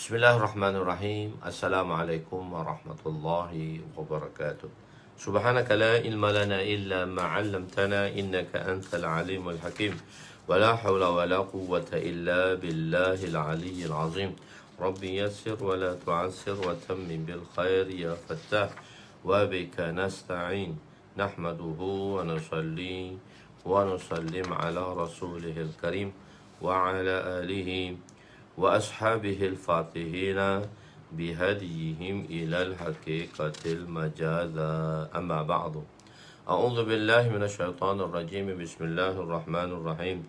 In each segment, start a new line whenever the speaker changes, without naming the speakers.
Bismillahirrahmanirrahim. Assalamualaikum warahmatullahi wabarakatuh. Subhanaka la ilma lana illa ma 'allamtana innaka antal alimul hakim. Wa la hawla wa la quwwata illa billahil aliyyil azim. Rabbi yassir wa la tu'assir wa tammim bil khair ya fattah. Wa bika nasta'in. Nahmaduhu wa nusalli wa nusallim ala rasulihil karim wa ala alihi وأصحابه الفاتحين بهديهم إلى الحقيقة المجاذة أما بعد أعوذ بالله من الشيطان الرجيم بسم الله الرحمن الرحيم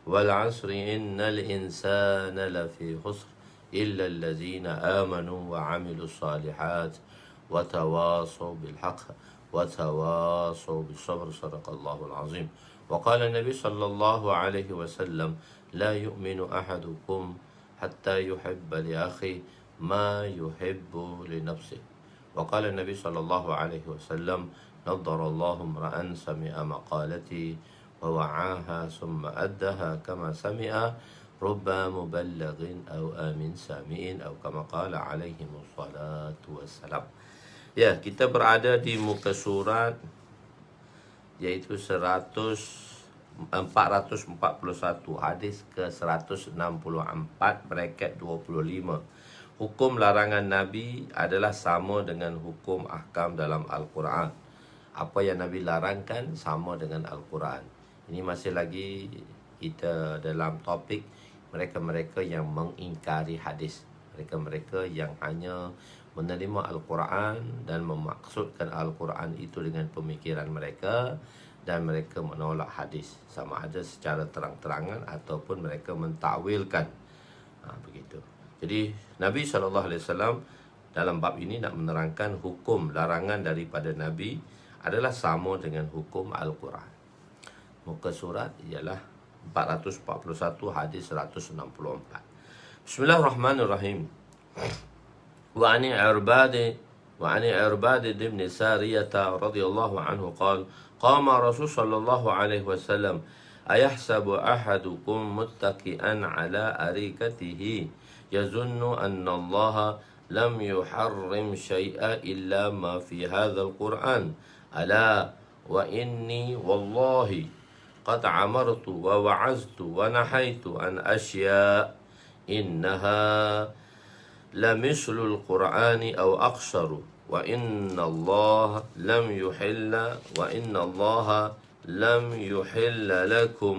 والعصر إن الإنسان لفي خسر إلا الذين آمنوا وعملوا الصالحات وتواصوا بالحق وتواصوا بالصبر صدق الله العظيم وقال النبي صلى الله عليه وسلم لا يؤمن أحدكم حتى يحب لأخيه ما يحب لنفسه وقال النبي صلى الله عليه وسلم نضر الله امرأ سمع مقالتي ووعاها ثم أدها كما سمع رب مبلغ أو آمن سامع أو كما قال عليهم الصلاة والسلام. Ya, kita berada di muka surat yaitu 441 hadis ke 164 bracket 25. Hukum larangan Nabi adalah sama dengan hukum ahkam dalam Al-Quran. Apa yang Nabi larangkan sama dengan Al-Quran. Ini masih lagi kita dalam topik mereka-mereka yang mengingkari hadis. Mereka-mereka yang hanya menerima Al-Quran dan memaksudkan Al-Quran itu dengan pemikiran mereka, dan mereka menolak hadis, sama ada secara terang-terangan ataupun mereka mentakwilkan. Begitu. Jadi Nabi SAW dalam bab ini nak menerangkan hukum larangan daripada Nabi adalah sama dengan hukum Al-Quran. Muka surat ialah 441 hadis 164. Bismillahirrahmanirrahim. Wa ani Irbad ibn Sariyah radhiyallahu anhu qala قام رسول صلى الله عليه وسلم أيحسب أحدكم متكئا على أريكته يظن أن الله لم يحرم شيئا إلا ما في هذا القرآن ألا وإني والله قد عمرت ووعظت ونحيت عن أشياء إنها لمثل القرآن أو أقصر وإن الله لم يحل لكم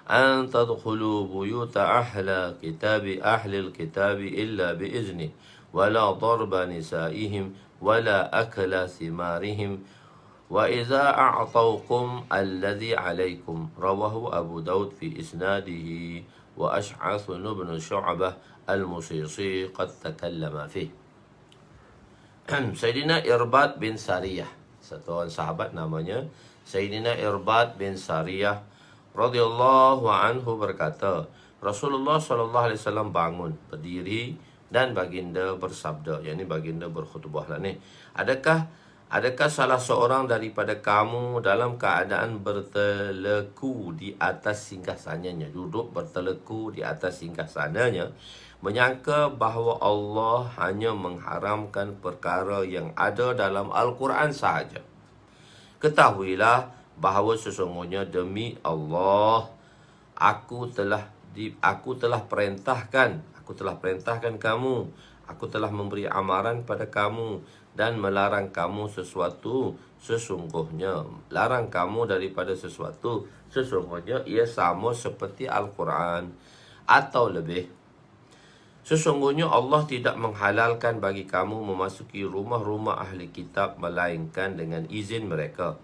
أن تدخلوا بيوت أهل الكتاب إلا بإذنه ولا ضرب نسائهم ولا أكل ثمارهم وإذا أعطوكم الذي عليكم رواه أبو داود في إسناده وأشعث بن شعبة المصيصي قد تكلم فيه. Sayyidina Irbad bin Sariyah, satu orang sahabat namanya Sayyidina Irbad bin Sariyah radhiyallahu anhu berkata, Rasulullah SAW bangun, berdiri dan baginda bersabda, yakni baginda berkhutbah lah ni. Adakah salah seorang daripada kamu dalam keadaan berteleku di atas singgasananya, duduk berteleku di atas singgasananya, menyangka bahawa Allah hanya mengharamkan perkara yang ada dalam Al-Quran sahaja. Ketahuilah bahawa sesungguhnya demi Allah, aku telah perintahkan kamu, aku telah memberi amaran pada kamu dan melarang kamu sesuatu sesungguhnya. Larang kamu daripada sesuatu sesungguhnya ia sama seperti Al-Quran atau lebih. Sesungguhnya Allah tidak menghalalkan bagi kamu memasuki rumah-rumah ahli kitab melainkan dengan izin mereka,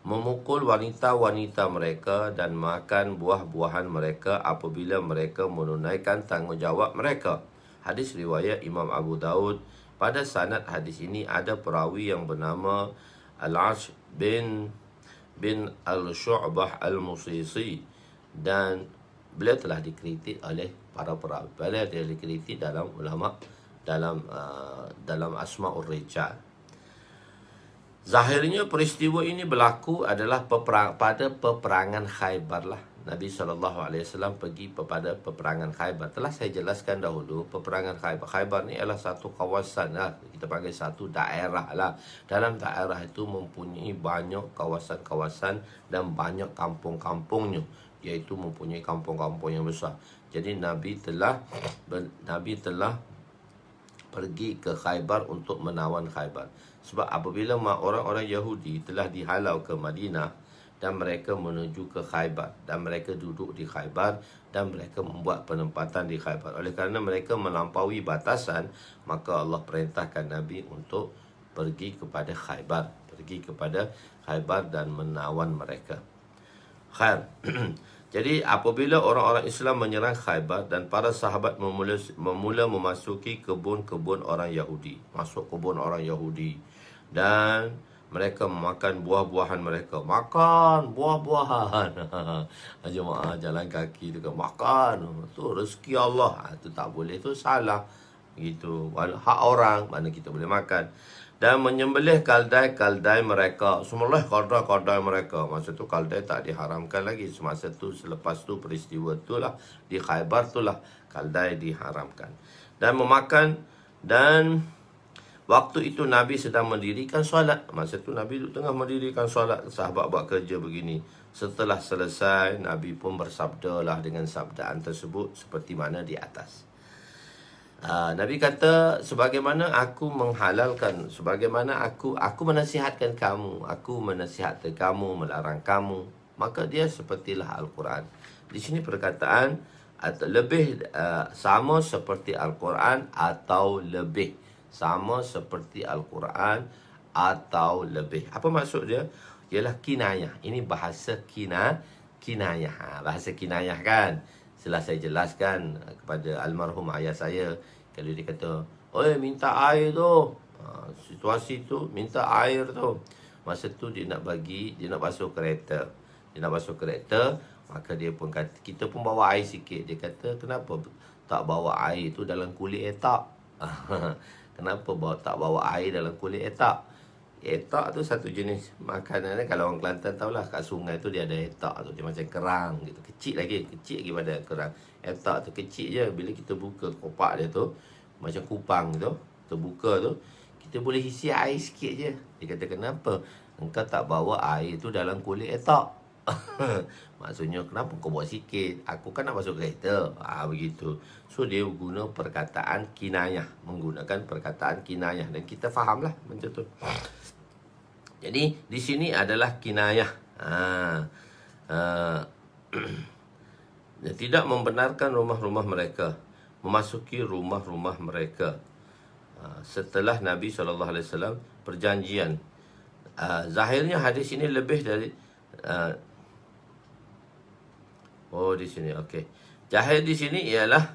memukul wanita-wanita mereka dan makan buah-buahan mereka apabila mereka menunaikan tanggungjawab mereka. Hadis riwayat Imam Abu Daud. Pada sanad hadis ini ada perawi yang bernama Al-Ash bin Al-Shu'bah Al-Musisi, dan beliau telah dikritik oleh para perawi. Beliau telah dikritik dalam ulama dalam Asma'ur Rijal. Zahirnya peristiwa ini berlaku adalah pada peperangan Khaybar lah. Nabi SAW pergi kepada peperangan Khaybar. Telah saya jelaskan dahulu, peperangan Khaybar. Khaybar ni adalah satu kawasan lah. Kita panggil satu daerah lah. Dalam daerah itu mempunyai banyak kawasan-kawasan dan banyak kampung-kampungnya. Iaitu mempunyai kampung-kampung yang besar. Jadi Nabi telah pergi ke Khaybar untuk menawan Khaybar. Sebab apabila orang-orang Yahudi telah dihalau ke Madinah dan mereka menuju ke Khaybar dan mereka duduk di Khaybar dan mereka membuat penempatan di Khaybar. Oleh kerana mereka melampaui batasan, maka Allah perintahkan Nabi untuk pergi kepada Khaybar dan menawan mereka. Khair. Jadi apabila orang-orang Islam menyerang Khaybar dan para sahabat memula memasuki kebun-kebun orang Yahudi. Masuk kebun orang Yahudi. Dan mereka memakan buah-buahan mereka. Makan buah-buahan. Jemaah jalan kaki juga makan. Itu rezeki Allah. Itu tak boleh. Itu salah. Gitu. Hak orang. Mana kita boleh makan. Dan menyembelih kaldai mereka. Sembelih kaldai mereka. Masa tu kaldai tak diharamkan lagi. Semasa tu, selepas tu peristiwa tu lah, di Khaybar tu lah kaldai diharamkan. Dan memakan. Dan waktu itu Nabi sedang mendirikan solat. Masa tu Nabi tengah mendirikan solat. Sahabat buat kerja begini. Setelah selesai, Nabi pun bersabda lah dengan sabdaan tersebut seperti mana di atas. Nabi kata, sebagaimana aku menghalalkan, sebagaimana aku menasihatkan kamu, aku menasihatkan kamu, melarang kamu, maka dia sepertilah Al-Quran. Di sini perkataan lebih sama seperti Al-Quran atau lebih. Sama seperti Al-Quran atau lebih. Apa maksud dia? Ialah kinayah. Ini bahasa kinayah. Bahasa kinayah kan? Setelah saya jelaskan kepada almarhum ayah saya, kalau dia kata, oi minta air tu, situasi tu minta air tu, masa tu dia nak basuh kereta. Dia nak basuh kereta, maka dia pun kata, kita pun bawa air sikit. Dia kata, kenapa tak bawa air tu dalam kulit etak? Kenapa tak bawa air dalam kulit etak? Etak tu satu jenis makanan. Kalau orang Kelantan tahulah, kat sungai tu dia ada etak tu. Dia macam kerang gitu. Kecil lagi pada kerang. Etak tu kecil je. Bila kita buka kopak dia tu, macam kupang tu, kita buka tu, kita boleh isi air sikit je. Dia kata, kenapa engkau tak bawa air tu dalam kulit etak? Maksudnya, kenapa kau bawa sikit? Aku kan nak masuk kereta. Begitu. So dia guna perkataan kinayah. Menggunakan perkataan kinayah. Dan kita fahamlah macam tu. Jadi di sini adalah kinayah. Tidak membenarkan rumah-rumah mereka, memasuki rumah-rumah mereka. Setelah Nabi SAW perjanjian. Zahirnya hadis ini lebih dari di sini, okey. Zahir di sini ialah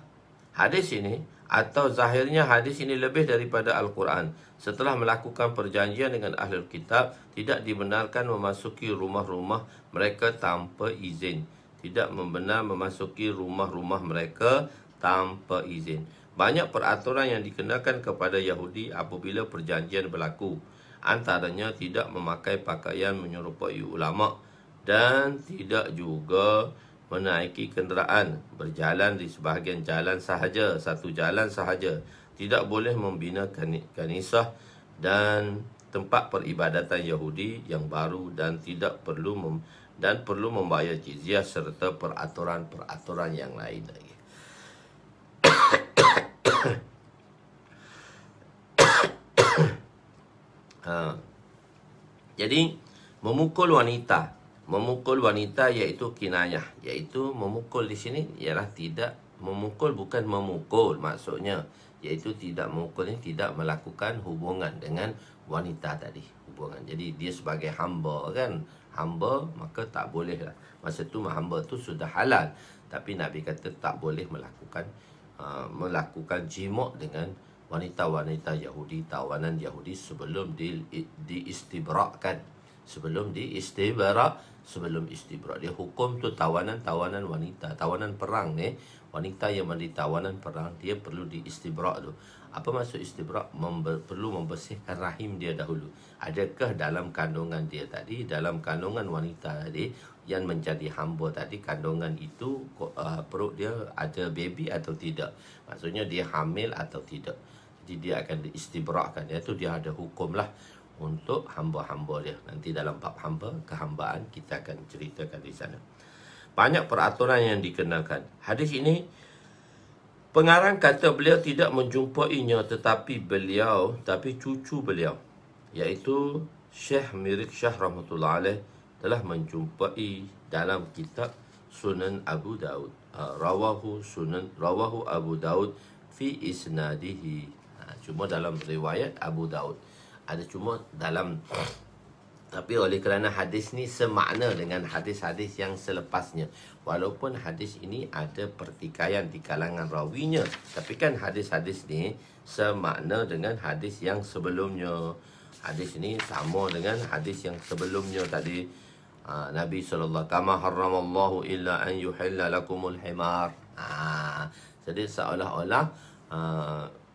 hadis ini, atau zahirnya hadis ini lebih daripada Al-Quran. Setelah melakukan perjanjian dengan Ahlul Kitab, tidak dibenarkan memasuki rumah-rumah mereka tanpa izin. Tidak membenar memasuki rumah-rumah mereka tanpa izin. Banyak peraturan yang dikenakan kepada Yahudi apabila perjanjian berlaku. Antaranya tidak memakai pakaian menyerupai ulama dan tidak juga menaiki kenderaan, berjalan di sebahagian jalan sahaja, satu jalan sahaja. Tidak boleh membina kanisah dan tempat peribadatan Yahudi yang baru dan perlu membayar jizyah serta peraturan-peraturan yang lain lagi. Jadi memukul wanita iaitu kinayah, iaitu memukul di sini ialah tidak memukul, bukan memukul maksudnya, iaitu tidak memukul ini tidak melakukan hubungan dengan wanita tadi, hubungan. Jadi dia sebagai hamba kan, hamba maka tak boleh lah. Masa tu hamba tu sudah halal, tapi Nabi kata tak boleh melakukan jima' dengan wanita-wanita Yahudi, tawanan Yahudi sebelum diistibrakkan. sebelum sebelum istibra. Dia hukum tu tawanan wanita, tawanan perang ni, wanita yang menjadi tawanan perang, dia perlu diistibra tu. Apa maksud istibra? Perlu membersihkan rahim dia dahulu. Adakah dalam kandungan dia tadi, dalam kandungan wanita tadi yang menjadi hamba tadi, kandungan itu perut dia ada baby atau tidak? Maksudnya dia hamil atau tidak. Jadi dia akan diistibrakan. Iaitu dia ada hukum lah untuk hamba-hamba dia. Nanti dalam bab hamba, kehambaan, kita akan ceritakan di sana. Banyak peraturan yang dikenakan. Hadis ini, pengarang kata beliau tidak menjumpainya, tapi cucu beliau, iaitu Syekh Mirik Syah rahmatullah alaih, telah menjumpai dalam kitab Sunan Abu Daud. Rawahu Abu Daud fi isnadihi. Cuma dalam riwayat Abu Daud. Ada cuma dalam, tapi oleh kerana hadis ni semakna dengan hadis-hadis yang selepasnya. Walaupun hadis ini ada pertikaian di kalangan rawinya, tapi kan hadis-hadis ni semakna dengan hadis yang sebelumnya. Hadis ini sama dengan hadis yang sebelumnya tadi. Nabi SAW, kama harramallahu illa an yuhilla lakumul himar. Jadi seolah-olah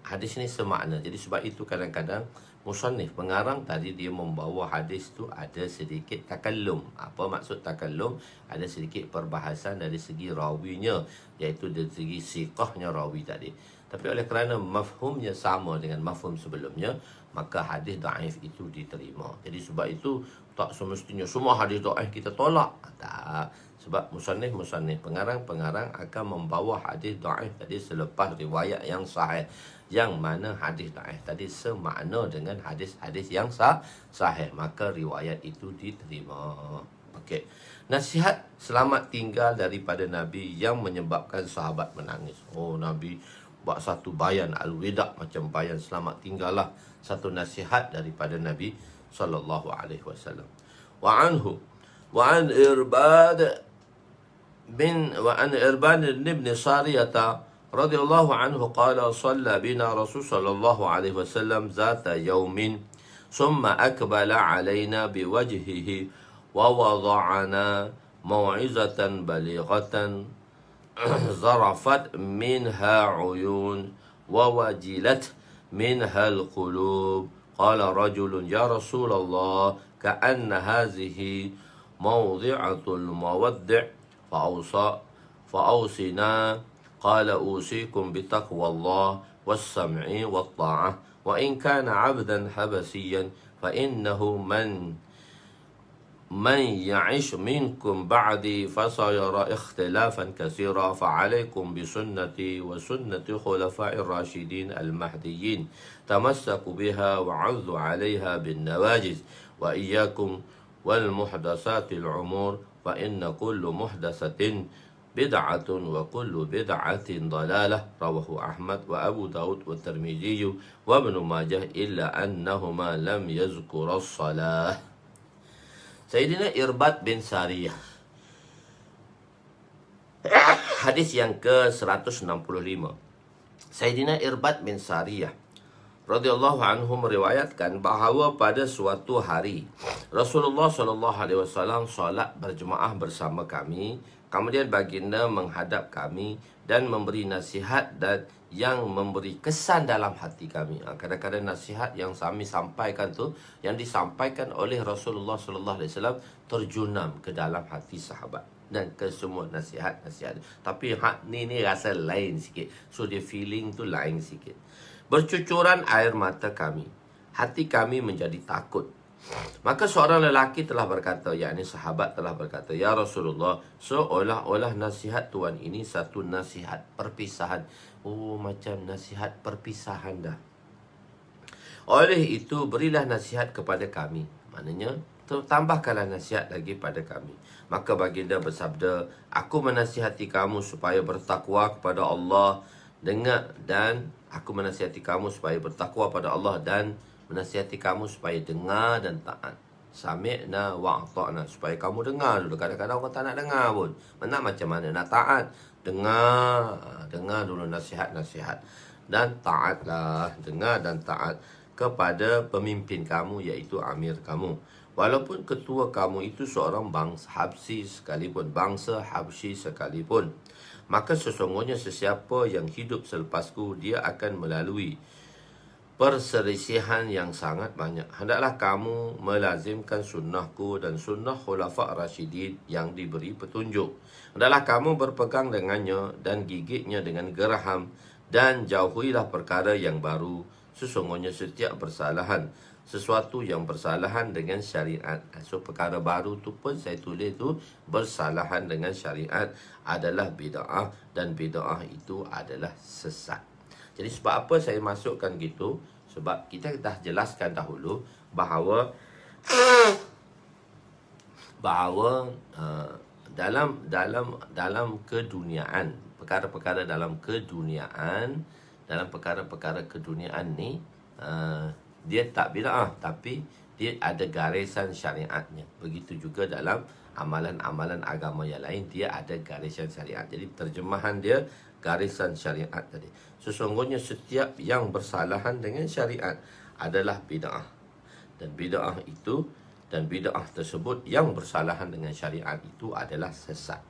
hadis ini semakna. Jadi sebab itu kadang-kadang musannif, pengarang tadi, dia membawa hadis tu ada sedikit takallum. Apa maksud takallum? Ada sedikit perbahasan dari segi rawinya, iaitu dari segi siqahnya rawi tadi. Tapi oleh kerana mafhumnya sama dengan mafhum sebelumnya, maka hadis daif itu diterima. Jadi sebab itu tak semestinya semua hadis daif kita tolak. Tak. Sebab musannif, pengarang akan membawa hadis daif tadi selepas riwayat yang sahih, yang mana hadis daif tadi semakna dengan hadis-hadis yang sahih, maka riwayat itu diterima. Okey. Nasihat selamat tinggal daripada Nabi yang menyebabkan sahabat menangis. Oh, Nabi buat satu bayan al-wida', macam bayan selamat tinggal lah, satu nasihat daripada Nabi sallallahu alaihi wasallam. Wa an Irbad bin Sariyah radhiyallahu anhu qala shalla bina Rasul sallallahu alaihi wasallam zata yaumin thumma aqbala alaina biwajhihi wa wada'ana mau'izatan balighatan zarafat minha uyun wa wajilat minha alqulub. Qala rajulun ya Rasulullah ka'anna hadhihi mawdi'atul mawaddi' fa'awsina. Qala usikum bitaqwallah was-sam'i wat-ta'ah wa in kana 'abdan habasiyyan fa innahu man ya'ish minkum ba'di fasayara ikhtilafan katsira fa 'alaykum bi sunnati wa sunnati khulafa'ir rasyidin al-mahdiyyin tamassaku biha wa 'addu 'alayha bin nawajiz wa iyyakum wal muhdatsatil umur fa inna kullu muhdatsatin bid'atun wa kullu bid'atin dalalah. Rawahu Ahmad wa Abu Daud wa Tirmidzi wa Ibnu Majah illa annahuma lam yazkura as-salah. Sayyidina Irbad bin Sariyah, hadis yang ke-165. Sayyidina Irbad bin Sariyah radhiyallahu anhu meriwayatkan bahawa pada suatu hari Rasulullah SAW solat berjemaah bersama kami. Kemudian baginda menghadap kami dan memberi nasihat dan yang memberi kesan dalam hati kami. Kadang-kadang nasihat yang kami sampaikan tu, yang disampaikan oleh Rasulullah SAW, terjunam ke dalam hati sahabat dan ke semua nasihat-nasihat. Tapi hak ni rasa lain sikit. So dia feeling tu lain sikit. Bercucuran air mata kami, hati kami menjadi takut. Maka seorang lelaki telah berkata, yakni sahabat telah berkata, ya Rasulullah, seolah-olah nasihat Tuhan ini satu nasihat perpisahan. Oh, macam nasihat perpisahan dah. Oleh itu, berilah nasihat kepada kami. Maknanya, tambahkanlah nasihat lagi pada kami. Maka baginda bersabda, aku menasihati kamu supaya bertakwa kepada Allah, aku menasihati kamu supaya bertakwa pada Allah dan menasihati kamu supaya dengar dan taat. Sami'na wa ata'na, supaya kamu dengar dulu. Kadang-kadang orang tak nak dengar pun. Nak macam mana nak taat? Dengar dulu nasihat-nasihat dan taatlah. Dengar dan taat kepada pemimpin kamu, iaitu amir kamu. Walaupun ketua kamu itu seorang bangsa Habsyi sekalipun, bangsa Habsyi sekalipun, maka sesungguhnya sesiapa yang hidup selepasku, dia akan melalui perselisihan yang sangat banyak. Hendaklah kamu melazimkan sunnahku dan sunnah khulafa' rasyidin yang diberi petunjuk. Hendaklah kamu berpegang dengannya dan gigitnya dengan geraham, dan jauhilah perkara yang baru. Sesungguhnya setiap bersalahan, sesuatu yang bersalahan dengan syariat. So perkara baru tu pun saya tulis tu bersalahan dengan syariat adalah bid'ah, dan bid'ah itu adalah sesat. Jadi sebab apa saya masukkan gitu? Sebab kita dah jelaskan dahulu bahawa dalam keduniaan, perkara-perkara dalam keduniaan, dalam perkara-perkara keduniaan ni dia tak bid'ah, tapi dia ada garisan syariatnya. Begitu juga dalam amalan-amalan agama yang lain, dia ada garisan syariat. Jadi terjemahan dia garisan syariat tadi. Sesungguhnya setiap yang bersalahan dengan syariat adalah bid'ah. Dan bid'ah tersebut yang bersalahan dengan syariat itu adalah sesat.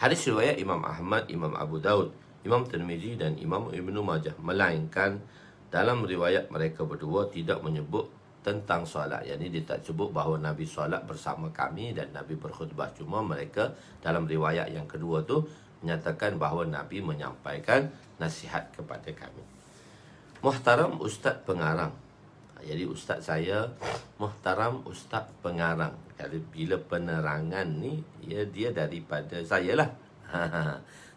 Hadis riwayat Imam Ahmad, Imam Abu Daud, Imam Tirmizi dan Imam Ibnu Majah, melainkan dalam riwayat mereka berdua tidak menyebut tentang solat. Yang ini dia tak sebut bahawa Nabi solat bersama kami dan Nabi berkhutbah. Cuma mereka dalam riwayat yang kedua tu menyatakan bahawa Nabi menyampaikan nasihat kepada kami. Muhtaram Ustaz Pengarang. Jadi ustaz saya Muhtaram Ustaz Pengarang. Jadi bila penerangan ni dia daripada saya lah.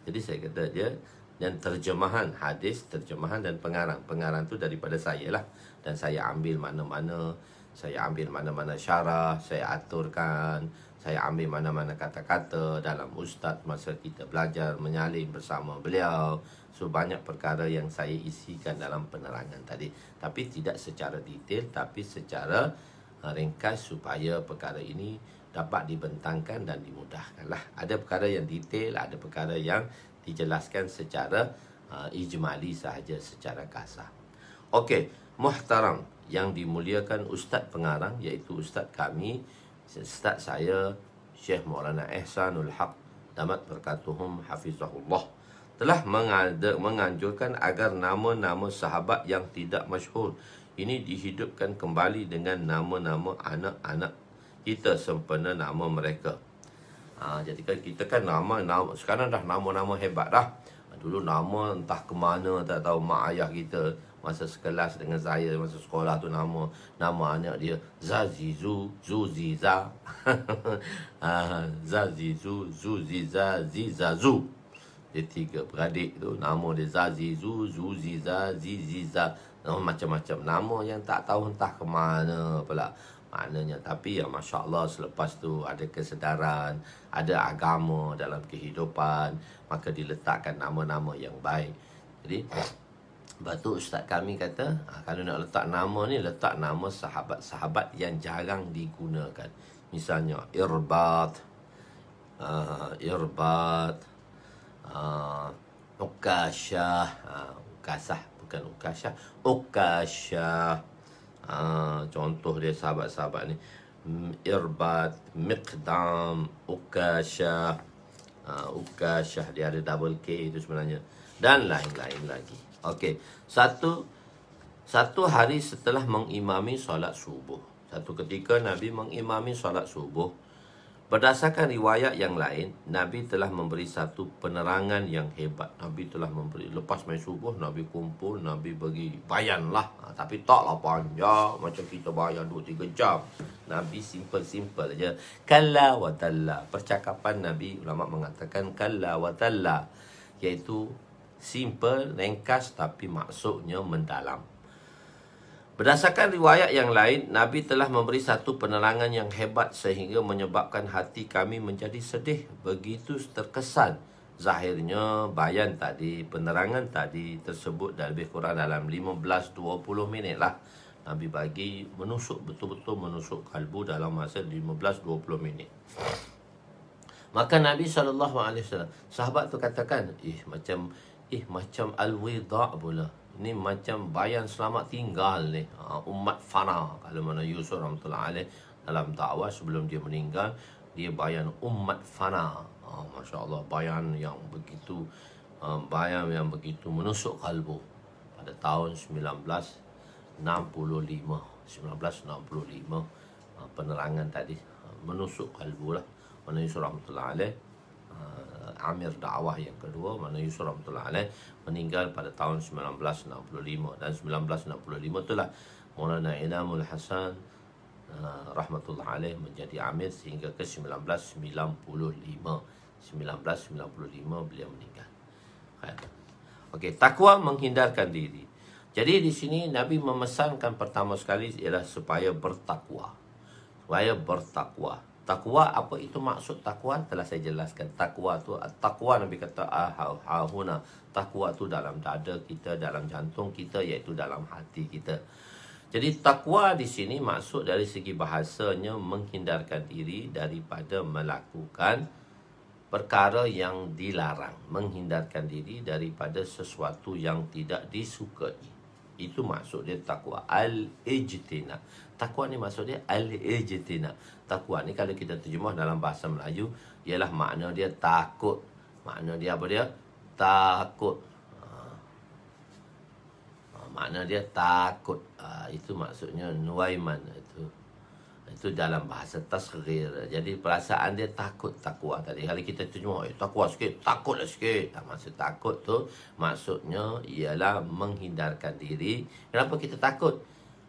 Jadi saya kata dia, dan terjemahan hadis, terjemahan dan pengarang. Pengarang tu daripada saya lah. Dan saya ambil mana-mana, syarah, saya aturkan, saya ambil mana-mana kata-kata dalam ustaz masa kita belajar menyalin bersama beliau. So banyak perkara yang saya isikan dalam penerangan tadi. Tapi tidak secara detail, tapi secara ringkas supaya perkara ini dapat dibentangkan dan dimudahkan lah. Ada perkara yang detail, ada perkara yang dijelaskan secara ijmali sahaja, secara kasar. Okey, muhtaram yang dimuliakan Ustaz Pengarang, iaitu Ustaz kami, Ustaz saya Syekh Maulana Ihsanul Haq damat berkatuhum hafizahullah, telah menganjurkan agar nama-nama sahabat yang tidak masyhur ini dihidupkan kembali dengan nama-nama anak-anak kita sempena nama mereka. Jadi kan kita kan nama sekarang dah nama-nama hebat dah. Dulu nama entah ke mana tak tahu, mak ayah kita masa sekelas dengan saya masa sekolah tu nama anak dia Zazizu, Zuziza. Zazizu, Zuziza, Zizazu. Dia tiga beradik tu, nama dia Zazizu, Zuziza, Ziziza. Macam-macam nama yang tak tahu entah ke mana pula maknanya. Tapi ya Masya Allah, selepas tu ada kesedaran, ada agama dalam kehidupan, maka diletakkan nama-nama yang baik. Jadi lepas tu ustaz kami kata, kalau nak letak nama ni, letak nama sahabat-sahabat yang jarang digunakan. Misalnya Irbat, Ukasyah, Ukasah bukan Ukasyah, Ukasyah. Contoh dia sahabat-sahabat ni, Irbat, Miqdam, Ukasyah. Ukasyah dia ada double K itu sebenarnya, dan lain-lain lagi. Okey, satu hari setelah mengimami solat subuh, satu ketika Nabi mengimami solat subuh. Berdasarkan riwayat yang lain, Nabi telah memberi satu penerangan yang hebat. Nabi telah memberi, lepas main subuh, Nabi kumpul, Nabi bagi bayan lah. Tapi taklah panjang macam kita bayan 2-3 jam. Nabi simple-simple je. Kalla wa talla. Percakapan Nabi, ulama mengatakan kalla wa talla, iaitu simple, ringkas, tapi maksudnya mendalam. Berdasarkan riwayat yang lain, Nabi telah memberi satu penerangan yang hebat sehingga menyebabkan hati kami menjadi sedih. Begitu terkesan. Zahirnya bayan tadi, penerangan tadi tersebut lebih kurang dalam 15-20 minit lah. Nabi bagi menusuk, betul-betul menusuk kalbu dalam masa 15-20 minit. Maka Nabi SAW, sahabat tu katakan, macam al-wida' pula. Ini macam bayan selamat tinggal ni, umat fana. Kalau mana Yusuf rahmatullah alaih dalam dakwah sebelum dia meninggal, dia bayan umat fana. Masya Allah, bayan yang begitu menusuk kalbu pada tahun 1965 penerangan tadi menusuk kalbu lah. Mana Yusuf rahmatullah alaih, Amir dakwah yang kedua, Mana Yusuf rahmatullah alaih meninggal pada tahun 1965. Dan 1965 itulah Maulana Inamul Hasan rahmatullah alaih menjadi amir sehingga ke 1995 beliau meninggal. Okey, takwa menghindarkan diri. Jadi di sini Nabi memesankan pertama sekali ialah supaya bertakwa. Takwa, apa itu maksud takwa? Telah saya jelaskan. Takwa Nabi kata ahuna. Takwa tu dalam dada kita, dalam jantung kita, iaitu dalam hati kita. Jadi takwa di sini maksud dari segi bahasanya menghindarkan diri daripada melakukan perkara yang dilarang, menghindarkan diri daripada sesuatu yang tidak disukai. Itu maksud dia takwa. Al-ijtina. Takwa ni maksud dia al-ijtina. Takwa ni kalau kita terjemah dalam bahasa Melayu ialah makna dia takut. Makna dia apa dia? Takut. Makna dia takut. Itu maksudnya nuaiman. Itu dalam bahasa tasghir. Jadi perasaan dia takut, takwa tadi. Kalau kita terjemah, takwa sikit, takutlah sikit. Maksud takut tu maksudnya ialah menghindarkan diri. Kenapa kita takut?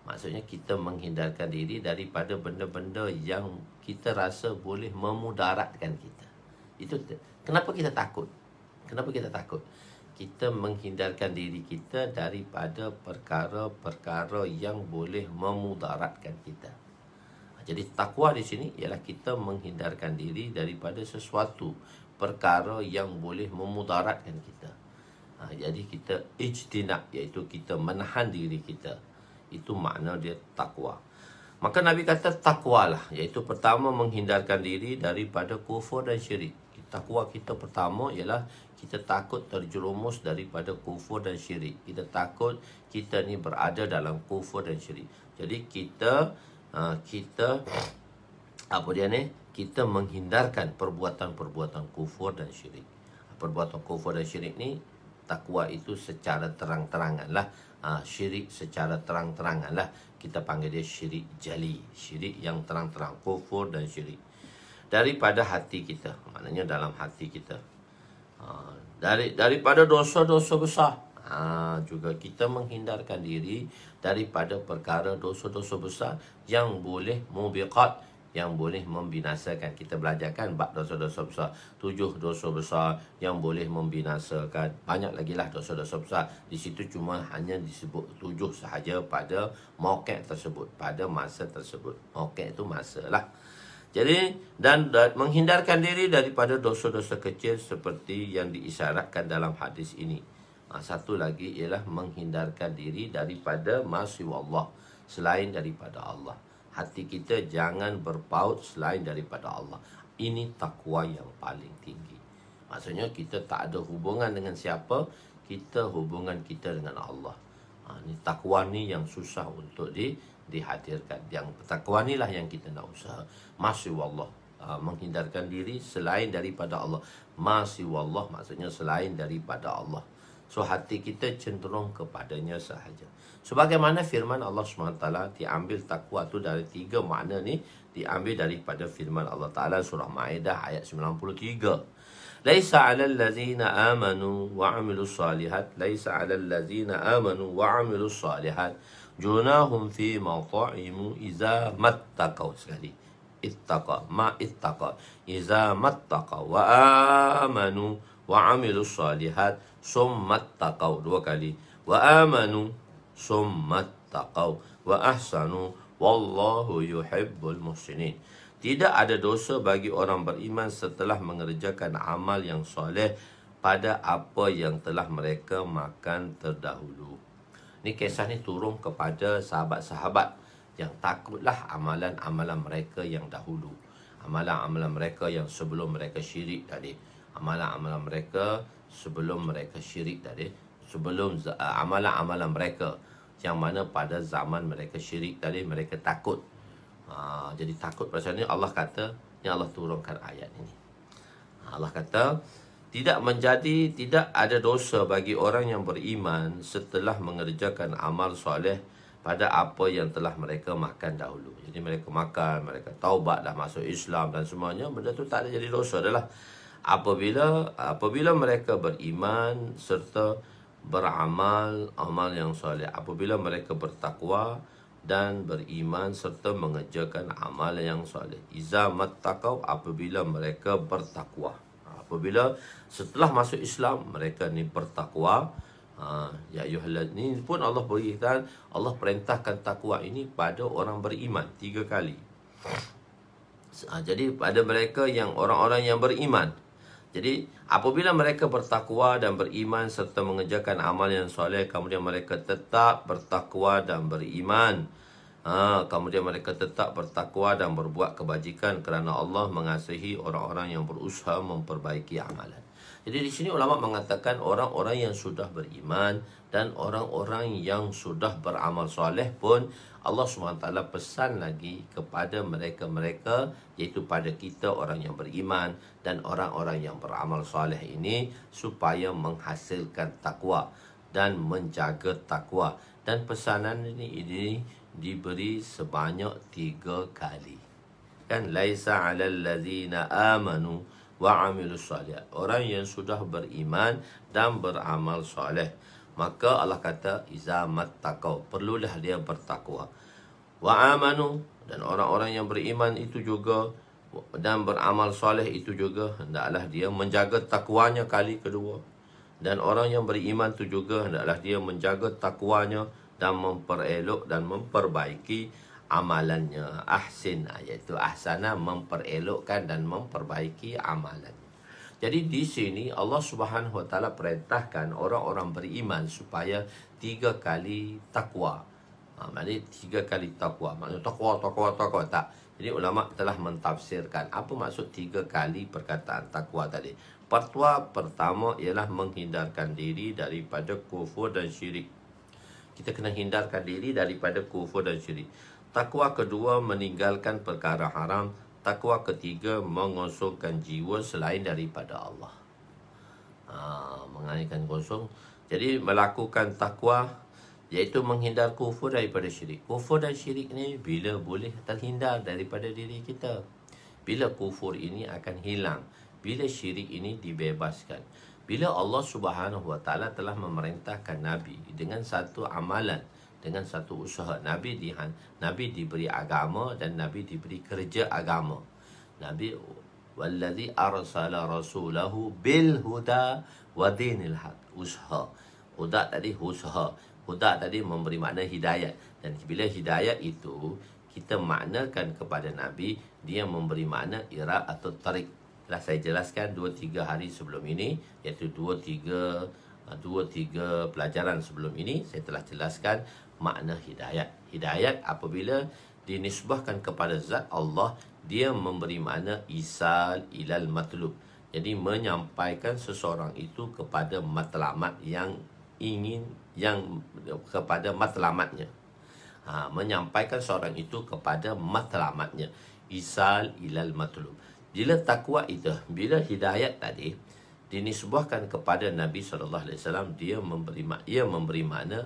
Maksudnya kita menghindarkan diri daripada benda-benda yang kita rasa boleh memudaratkan kita. Itu kenapa kita takut? Kenapa kita takut? Kita menghindarkan diri kita daripada perkara-perkara yang boleh memudaratkan kita. Jadi takwa di sini ialah kita menghindarkan diri daripada sesuatu perkara yang boleh memudaratkan kita. Jadi kita ijtinab, iaitu kita menahan diri kita. Itu makna dia takwa. Maka Nabi kata takwalah, iaitu pertama menghindarkan diri daripada kufur dan syirik. Takwa kita pertama ialah kita takut terjerumus daripada kufur dan syirik. Kita takut kita ni berada dalam kufur dan syirik. Jadi kita menghindarkan perbuatan-perbuatan kufur dan syirik. Perbuatan kufur dan syirik ni, takwa itu secara terang-terangan lah. Syirik secara terang-terangan lah. Kita panggil dia syirik jali. Syirik yang terang-terang, kufur dan syirik. Daripada hati kita, maknanya dalam hati kita. Daripada dosa-dosa besar. Juga kita menghindarkan diri daripada perkara dosa-dosa besar yang boleh mubiqat, yang boleh membinasakan. Kita belajarkan bab dosa-dosa besar, 7 dosa besar yang boleh membinasakan. Banyak lagi lah dosa-dosa besar. Di situ cuma hanya disebut 7 sahaja pada mauqi' tersebut, pada masa tersebut. Mauqi' itu masa lah. Jadi, dan menghindarkan diri daripada dosa-dosa kecil seperti yang diisyaratkan dalam hadis ini. Satu lagi ialah menghindarkan diri daripada ma'siwallah, selain daripada Allah. Hati kita jangan berpaut selain daripada Allah. Ini takwa yang paling tinggi. Maksudnya kita tak ada hubungan dengan siapa, kita hubungan kita dengan Allah. Ini takwa ni yang susah untuk dihadirkan. Yang takwa ni lah yang kita nak usaha. Ma'siwallah, menghindarkan diri selain daripada Allah. Ma'siwallah maksudnya selain daripada Allah. So hati kita cenderung kepadanya sahaja. Sebagaimana firman Allah SWT, diambil takwa tu dari 3 makna ni, diambil daripada firman Allah Ta'ala surah Ma'idah ayat 93. Laisa 'alal ladzina amanu wa 'amilus salihat, laisa 'alal ladzina amanu wa 'amilus salihat junahum fi ma ta'imu iza mattaqaw. Sekali ittaqa, ma ittaqa, iza mattaqa wa amanu wa 'amilus salihat summat taqaw. 2 kali. Wa amanu summat taqaw wa ahsanu wallahu yuhibbul muhsinin. Tidak ada dosa bagi orang beriman setelah mengerjakan amal yang soleh pada apa yang telah mereka makan terdahulu. Ini kisah ni turun kepada sahabat-sahabat yang takutlah amalan-amalan mereka yang dahulu. Amalan-amalan mereka yang sebelum mereka syirik tadi. Amalan-amalan mereka sebelum mereka syirik tadi, sebelum amalan-amalan mereka yang mana pada zaman mereka syirik tadi mereka takut. Jadi takut pasal ni Allah kata, ni Allah turunkan ayat ini. Allah kata, tidak ada dosa bagi orang yang beriman setelah mengerjakan amal soleh pada apa yang telah mereka makan dahulu. Jadi mereka makan, mereka taubat, dah masuk Islam dan semuanya, benda tu tak ada jadi dosa adalah apabila mereka beriman serta beramal amal yang soleh, apabila mereka bertakwa dan beriman serta mengerjakan amal yang soleh. Iza mattaqau, apabila mereka bertakwa. Apabila setelah masuk Islam mereka ni bertakwa. Ya ayyuhallazina, ni pun Allah berikan, Allah perintahkan takwa ini pada orang beriman 3 kali. Jadi pada mereka yang orang-orang yang beriman. Jadi apabila mereka bertakwa dan beriman serta mengerjakan amal yang soleh, kemudian mereka tetap bertakwa dan beriman. Kemudian mereka tetap bertakwa dan berbuat kebajikan kerana Allah mengasihi orang-orang yang berusaha memperbaiki amalan. Jadi di sini ulama mengatakan orang-orang yang sudah beriman dan orang-orang yang sudah beramal soleh pun Allah SWT pesan lagi kepada mereka-mereka, iaitu pada kita orang yang beriman dan orang-orang yang beramal soleh ini, supaya menghasilkan takwa dan menjaga takwa. Dan pesanan ini diberi sebanyak 3 kali. Kan, laisa 'alal ladzina amanu wa 'amilus shalihat. Orang yang sudah beriman dan beramal soleh, maka Allah kata iza mattaqau, perlulah dia bertakwa. Wa amanu, dan orang-orang yang beriman itu juga dan beramal soleh itu juga hendaklah dia menjaga takwanya kali kedua. Dan orang yang beriman itu juga hendaklah dia menjaga takwanya dan memperelok dan memperbaiki amalannya. Ahsin, iaitu ahsana, memperelokkan dan memperbaiki amalan. Jadi di sini Allah Subhanahu Wa Taala perintahkan orang-orang beriman supaya 3 kali takwa. Maknanya 3 kali takwa. Maksudnya takwa tak. Jadi ulama telah mentafsirkan apa maksud 3 kali perkataan takwa tadi. Takwa pertama ialah menghindarkan diri daripada kufur dan syirik. Kita kena hindarkan diri daripada kufur dan syirik. Takwa kedua, meninggalkan perkara haram. Takwa ketiga, mengosongkan jiwa selain daripada Allah. Mengalihkan kosong. Jadi melakukan takwa, iaitu menghindar kufur daripada syirik. Kufur dan syirik ni bila boleh terhindar daripada diri kita? Bila kufur ini akan hilang, bila syirik ini dibebaskan, bila Allah Subhanahu Wa Taala telah memerintahkan Nabi dengan satu amalan, dengan satu usaha. Nabi diberi agama dan Nabi diberi kerja agama. Nabi wallazi arsala rasulahu bil huda wa dinil haq. Usaha. Huda tadi usaha. Huda tadi memberi makna hidayat. Dan bila hidayat itu kita maknakan kepada Nabi, dia memberi makna ira atau tarik. Telah saya jelaskan 2-3 hari sebelum ini, iaitu 2-3 pelajaran sebelum ini saya telah jelaskan makna hidayat. Hidayat apabila dinisbahkan kepada zat Allah, dia memberi makna isal ilal matlub. Jadi menyampaikan seseorang itu kepada matlamat yang kepada matlamatnya. Menyampaikan seorang itu kepada matlamatnya. Isal ilal matlub. Bila takwa itu, bila hidayat tadi dinisbahkan kepada Nabi SAW, dia memberi makna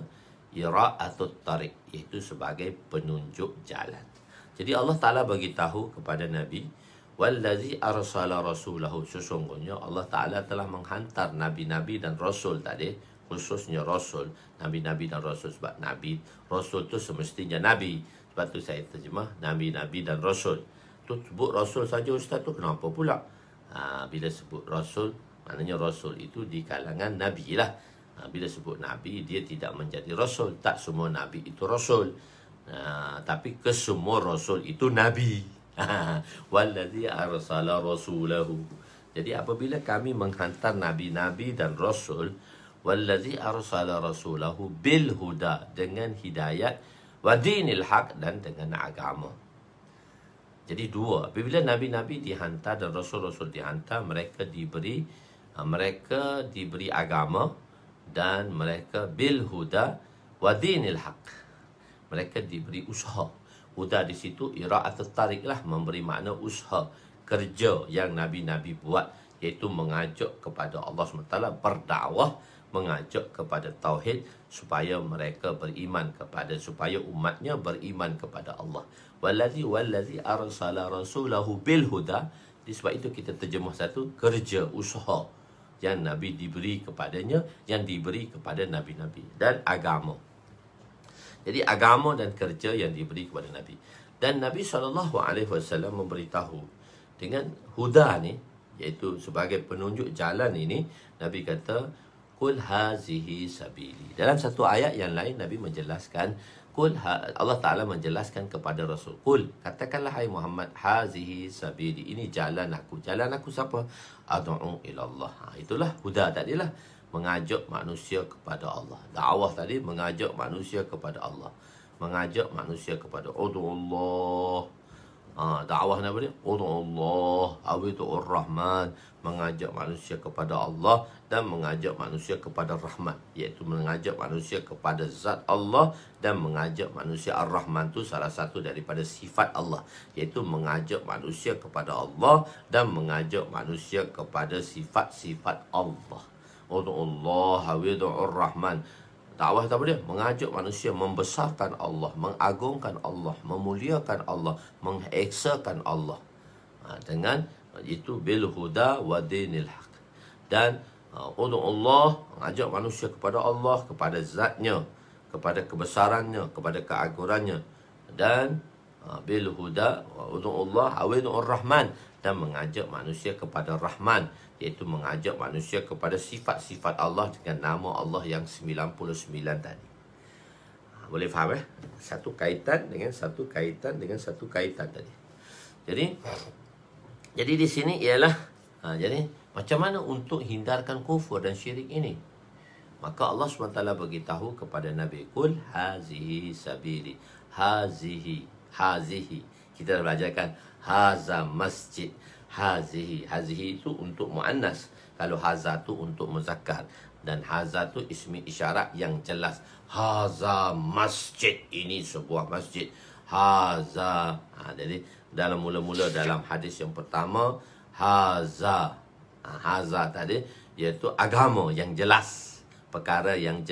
ira atau tarik, iaitu sebagai penunjuk jalan. Jadi Allah Ta'ala bagi tahu kepada Nabi, wallazi arsala rasulahu, sesungguhnya Allah Ta'ala telah menghantar nabi-nabi dan rasul tadi, khususnya rasul, nabi-nabi dan rasul. Sebab nabi, rasul tu semestinya nabi. Sebab tu saya terjemah nabi-nabi dan rasul. Tu sebut rasul saja ustaz, tu kenapa pula? Bila sebut rasul, maknanya rasul itu di kalangan nabi lah. Bila sebut nabi, dia tidak menjadi rasul. Tak semua nabi itu rasul. Tapi kesemua rasul itu nabi. Wallazi arsala rasulahu. Jadi apabila kami menghantar nabi-nabi dan rasul, wallazi arsala rasulahu bil huda, dengan hidayat, wa dinil haq, dan dengan agama. Jadi dua. Apabila nabi-nabi dihantar dan rasul-rasul dihantar, mereka diberi agama dan mereka bil huda wa dinil haq. Mereka diberi usaha. Huda di situ ira'atut tariq lah, memberi makna usaha, kerja yang Nabi-Nabi buat, iaitu mengajak kepada Allah SWT, berdakwah, mengajak kepada tauhid, supaya mereka beriman kepada, supaya umatnya beriman kepada Allah. Wallazi arsala rasulahu bil huda. Sebab itu kita terjemah satu, kerja, usaha yang Nabi diberi kepadanya, yang diberi kepada Nabi-Nabi, dan agama. Jadi agama dan kerja yang diberi kepada Nabi. Dan Nabi SAW memberitahu dengan huda ni, iaitu sebagai penunjuk jalan ini, Nabi kata, Qul hazihi sabili. Dalam satu ayat yang lain, Nabi menjelaskan, Allah Ta'ala menjelaskan kepada Rasul, Qul, katakanlah hai Muhammad, hazihi sabili. Ini jalan aku. Jalan aku siapa? Adu'u ilallah. Itulah huda tadilah. Mengajak manusia kepada Allah. Dakwah tadi mengajak manusia kepada Allah. Mengajak manusia kepada Allah. Dakwah apa dia? Allah, awidur rahman. Mengajak manusia kepada Allah dan mengajak manusia kepada rahmat. Iaitu mengajak manusia kepada zat Allah dan mengajak manusia ar-Rahman. Itu salah satu daripada sifat Allah. Iaitu mengajak manusia kepada Allah dan mengajak manusia kepada sifat-sifat Allah. Allah, hawidur rahman. Dakwah apa dia? Mengajak manusia membesarkan Allah, mengagungkan Allah, memuliakan Allah, mengeksakan Allah. Dengan itu bil huda wa dinil haq. Dan Allah, mengajak manusia kepada Allah, kepada zatnya, kepada kebesarannya, kepada keagungannya. Dan bil huda wa Allah hawidur rahman, dan mengajak manusia kepada Rahman, iaitu mengajak manusia kepada sifat-sifat Allah dengan nama Allah yang 99 tadi. Boleh faham Satu kaitan dengan satu kaitan dengan satu kaitan tadi. Jadi di sini ialah jadi macam mana untuk hindarkan kufur dan syirik ini? Maka Allah SWT beritahu kepada Nabi, Qul hazihi sabili. Hazihi. Kita dah belajarkan haza masjid. Hazihi itu untuk muannas. Kalau haza tu untuk muzakkar. Dan haza tu ismi isyarat yang jelas. Haza masjid. Ini sebuah masjid. Haza. Jadi dalam mula-mula dalam hadis yang pertama, haza. Haza tadi iaitu agama yang jelas. Perkara yang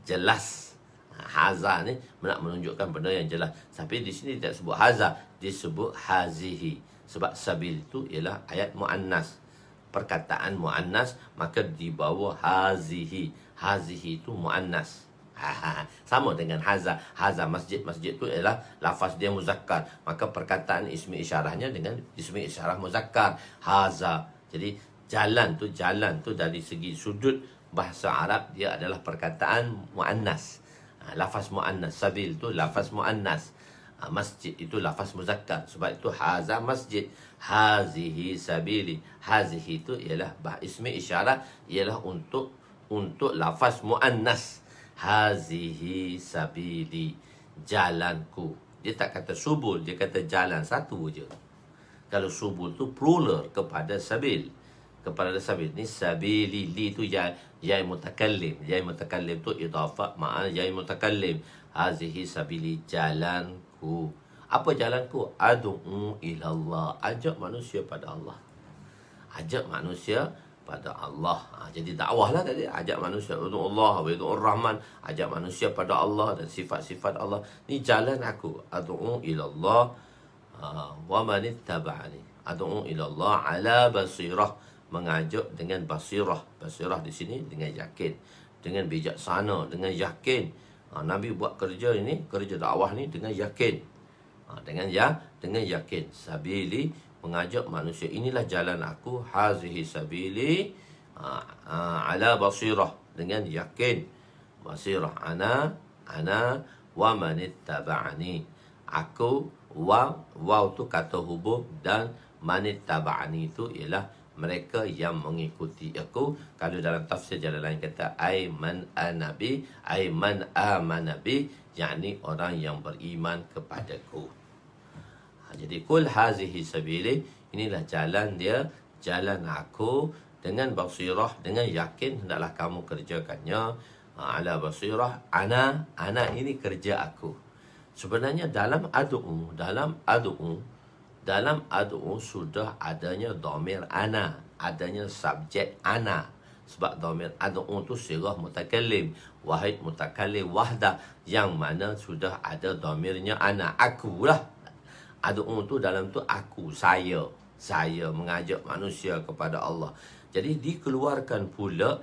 jelas. Haza ni nak menunjukkan benda yang jelas. Tapi di sini tidak sebut haza, disebut hazihi. Sebab sabil itu ialah ayat muannas. Perkataan muannas, maka di bawah hazihi. Hazihi itu muannas. Sama dengan haza. Haza masjid. Masjid itu ialah lafaz dia muzakkar. Maka perkataan ismi isyarahnya dengan ismi isyarah muzakkar. Haza. Jadi jalan tu dari segi sudut bahasa Arab dia adalah perkataan muannas. Lafaz muannas. Sabil itu lafaz muannas. Masjid itu lafaz muzakkar. Sebab itu haza masjid, hazihi sabili. Hazihi itu ialah ismi isyarat, ialah untuk lafaz muannas. Hazihi sabili, jalanku. Dia tak kata subul, dia kata jalan satu je. Kalau subul tu plural kepada sabil, kepada sabil. Ni sabili, li tu ya mutakallim. Ya mutakallim tu idafah ma'a ya mutakallim. Hazihi sabili, jalanku. Apa jalanku? Adu'u ilallah. Ajak manusia pada Allah. Ajak manusia pada Allah. Jadi dakwah lah tadi. Ajak manusia pada Allah. Wadu'ur Rahman. Ajak manusia pada Allah dan sifat-sifat Allah. Ni jalan aku. Adu'u ilallah wa manittaba'ani. Adu'u ilallah ala basirah. Mengajak dengan basirah. Basirah di sini dengan yakin. Dengan bijaksana. Dengan yakin. Nabi buat kerja ini, kerja dakwah ni dengan yakin. Dengan yakin. Sabili, mengajak manusia. Inilah jalan aku. Hazihi sabili ala basirah. Dengan yakin. Basirah. Ana wa manittaba'ani. Aku, waw tu kata hubung, dan manittaba'ani itu ialah mereka yang mengikuti aku. Kalau dalam tafsir jalan lain kata ai man anabi, ai man amanabi, yakni orang yang beriman kepadaku. Jadi kul hazihi sabili, inilah jalan dia, jalan aku, dengan basirah, dengan yakin hendaklah kamu kerjakannya. Ala basirah, ana ini kerja aku. Sebenarnya dalam ad'u sudah adanya dhamir ana, adanya subjek ana. Sebab dhamir ad'u tu sirah mutakallim, wahid mutakallim wahdah, yang mana sudah ada dhamirnya ana, akulah. Ad'u tu dalam tu aku, saya mengajak manusia kepada Allah. Jadi dikeluarkan pula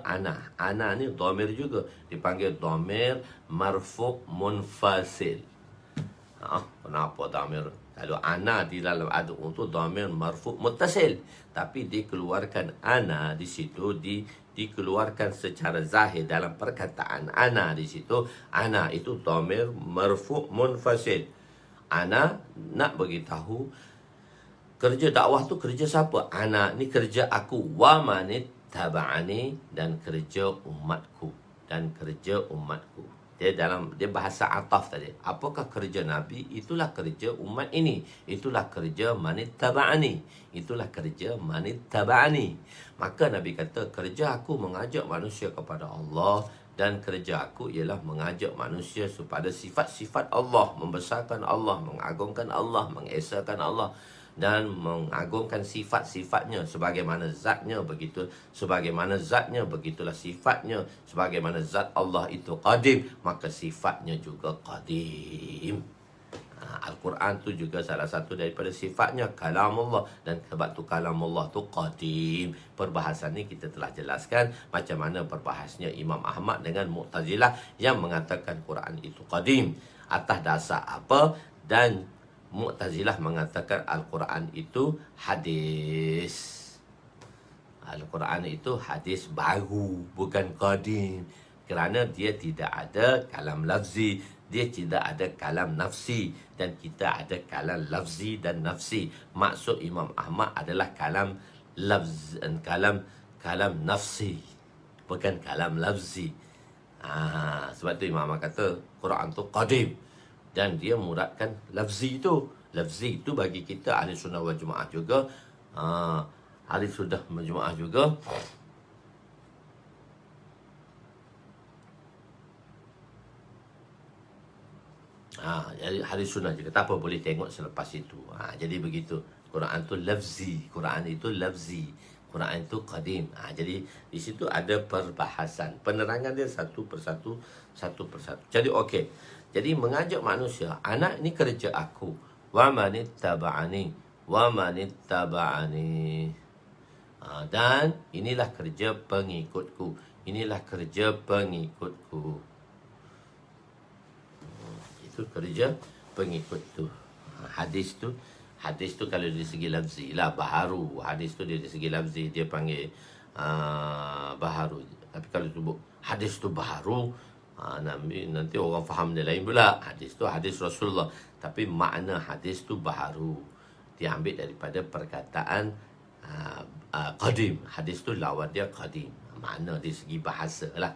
ana. Ana ni dhamir juga, dipanggil dhamir marfu' munfasil. Kenapa dhamir? Kalau ana di dalam ad'u tu dhamir marfu' muttasil, tapi dikeluarkan ana di situ, dikeluarkan secara zahir dalam perkataan ana di situ. Ana itu dhamir marfu' munfasil. Ana nak beritahu kerja dakwah tu kerja siapa? Ana ni kerja aku, wa manit taba'ani, dan kerja umatku, Dia bahasa ataf tadi. Apakah kerja Nabi? Itulah kerja umat ini. Itulah kerja manit taba'ani. Maka Nabi kata, kerja aku mengajak manusia kepada Allah, dan kerja aku ialah mengajak manusia kepada sifat-sifat Allah, membesarkan Allah, mengagungkan Allah, mengesakan Allah, dan mengagungkan sifat-sifatnya. Sebagaimana zatnya begitu, sebagaimana zatnya begitulah sifatnya. Sebagaimana zat Allah itu qadim, maka sifatnya juga qadim. Al-Quran tu juga salah satu daripada sifatnya kalamullah, dan sebab tu kalamullah tu qadim. Perbahasan ni kita telah jelaskan macam mana perbahasnya Imam Ahmad dengan Mu'tazilah yang mengatakan Quran itu qadim. Atas dasar apa? Dan Mu'tazilah mengatakan Al-Quran itu hadis. Al-Quran itu hadis baru, bukan qadim. Kerana dia tidak ada kalam lafzi, dia tidak ada kalam nafsi, dan kita ada kalam lafzi dan nafsi. Maksud Imam Ahmad adalah kalam lafz, kalam nafsi, bukan kalam lafzi. Sebab tu Imam Ahmad kata Quran tu qadim, dan dia muradkan lafzi itu. Lafzi itu bagi kita ahli sunnah wal jemaah juga, ahli sunnah wal jemaah juga, jadi hadis sunnah juga. Tak apa, boleh tengok selepas itu. Jadi begitu. Quran itu lafzi, Quran itu qadim. Jadi di situ ada perbahasan, penerangan dia satu persatu. Jadi okey. Jadi mengajak manusia, anak ni kerja aku. Wa manittaba'ani, dan inilah kerja pengikutku. Itu kerja pengikut tu. Hadis tu kalau dari segi lafzi lah baharu. Hadis tu dari segi lafzi dia panggil baharu. Tapi kalau sebut hadis tu baharu, nanti orang faham dia lain pula. Hadis tu hadis Rasulullah, tapi makna hadis tu baharu. Dia ambil daripada perkataan qadim. Hadis tu lawan dia qadim. Makna dari segi bahasa lah.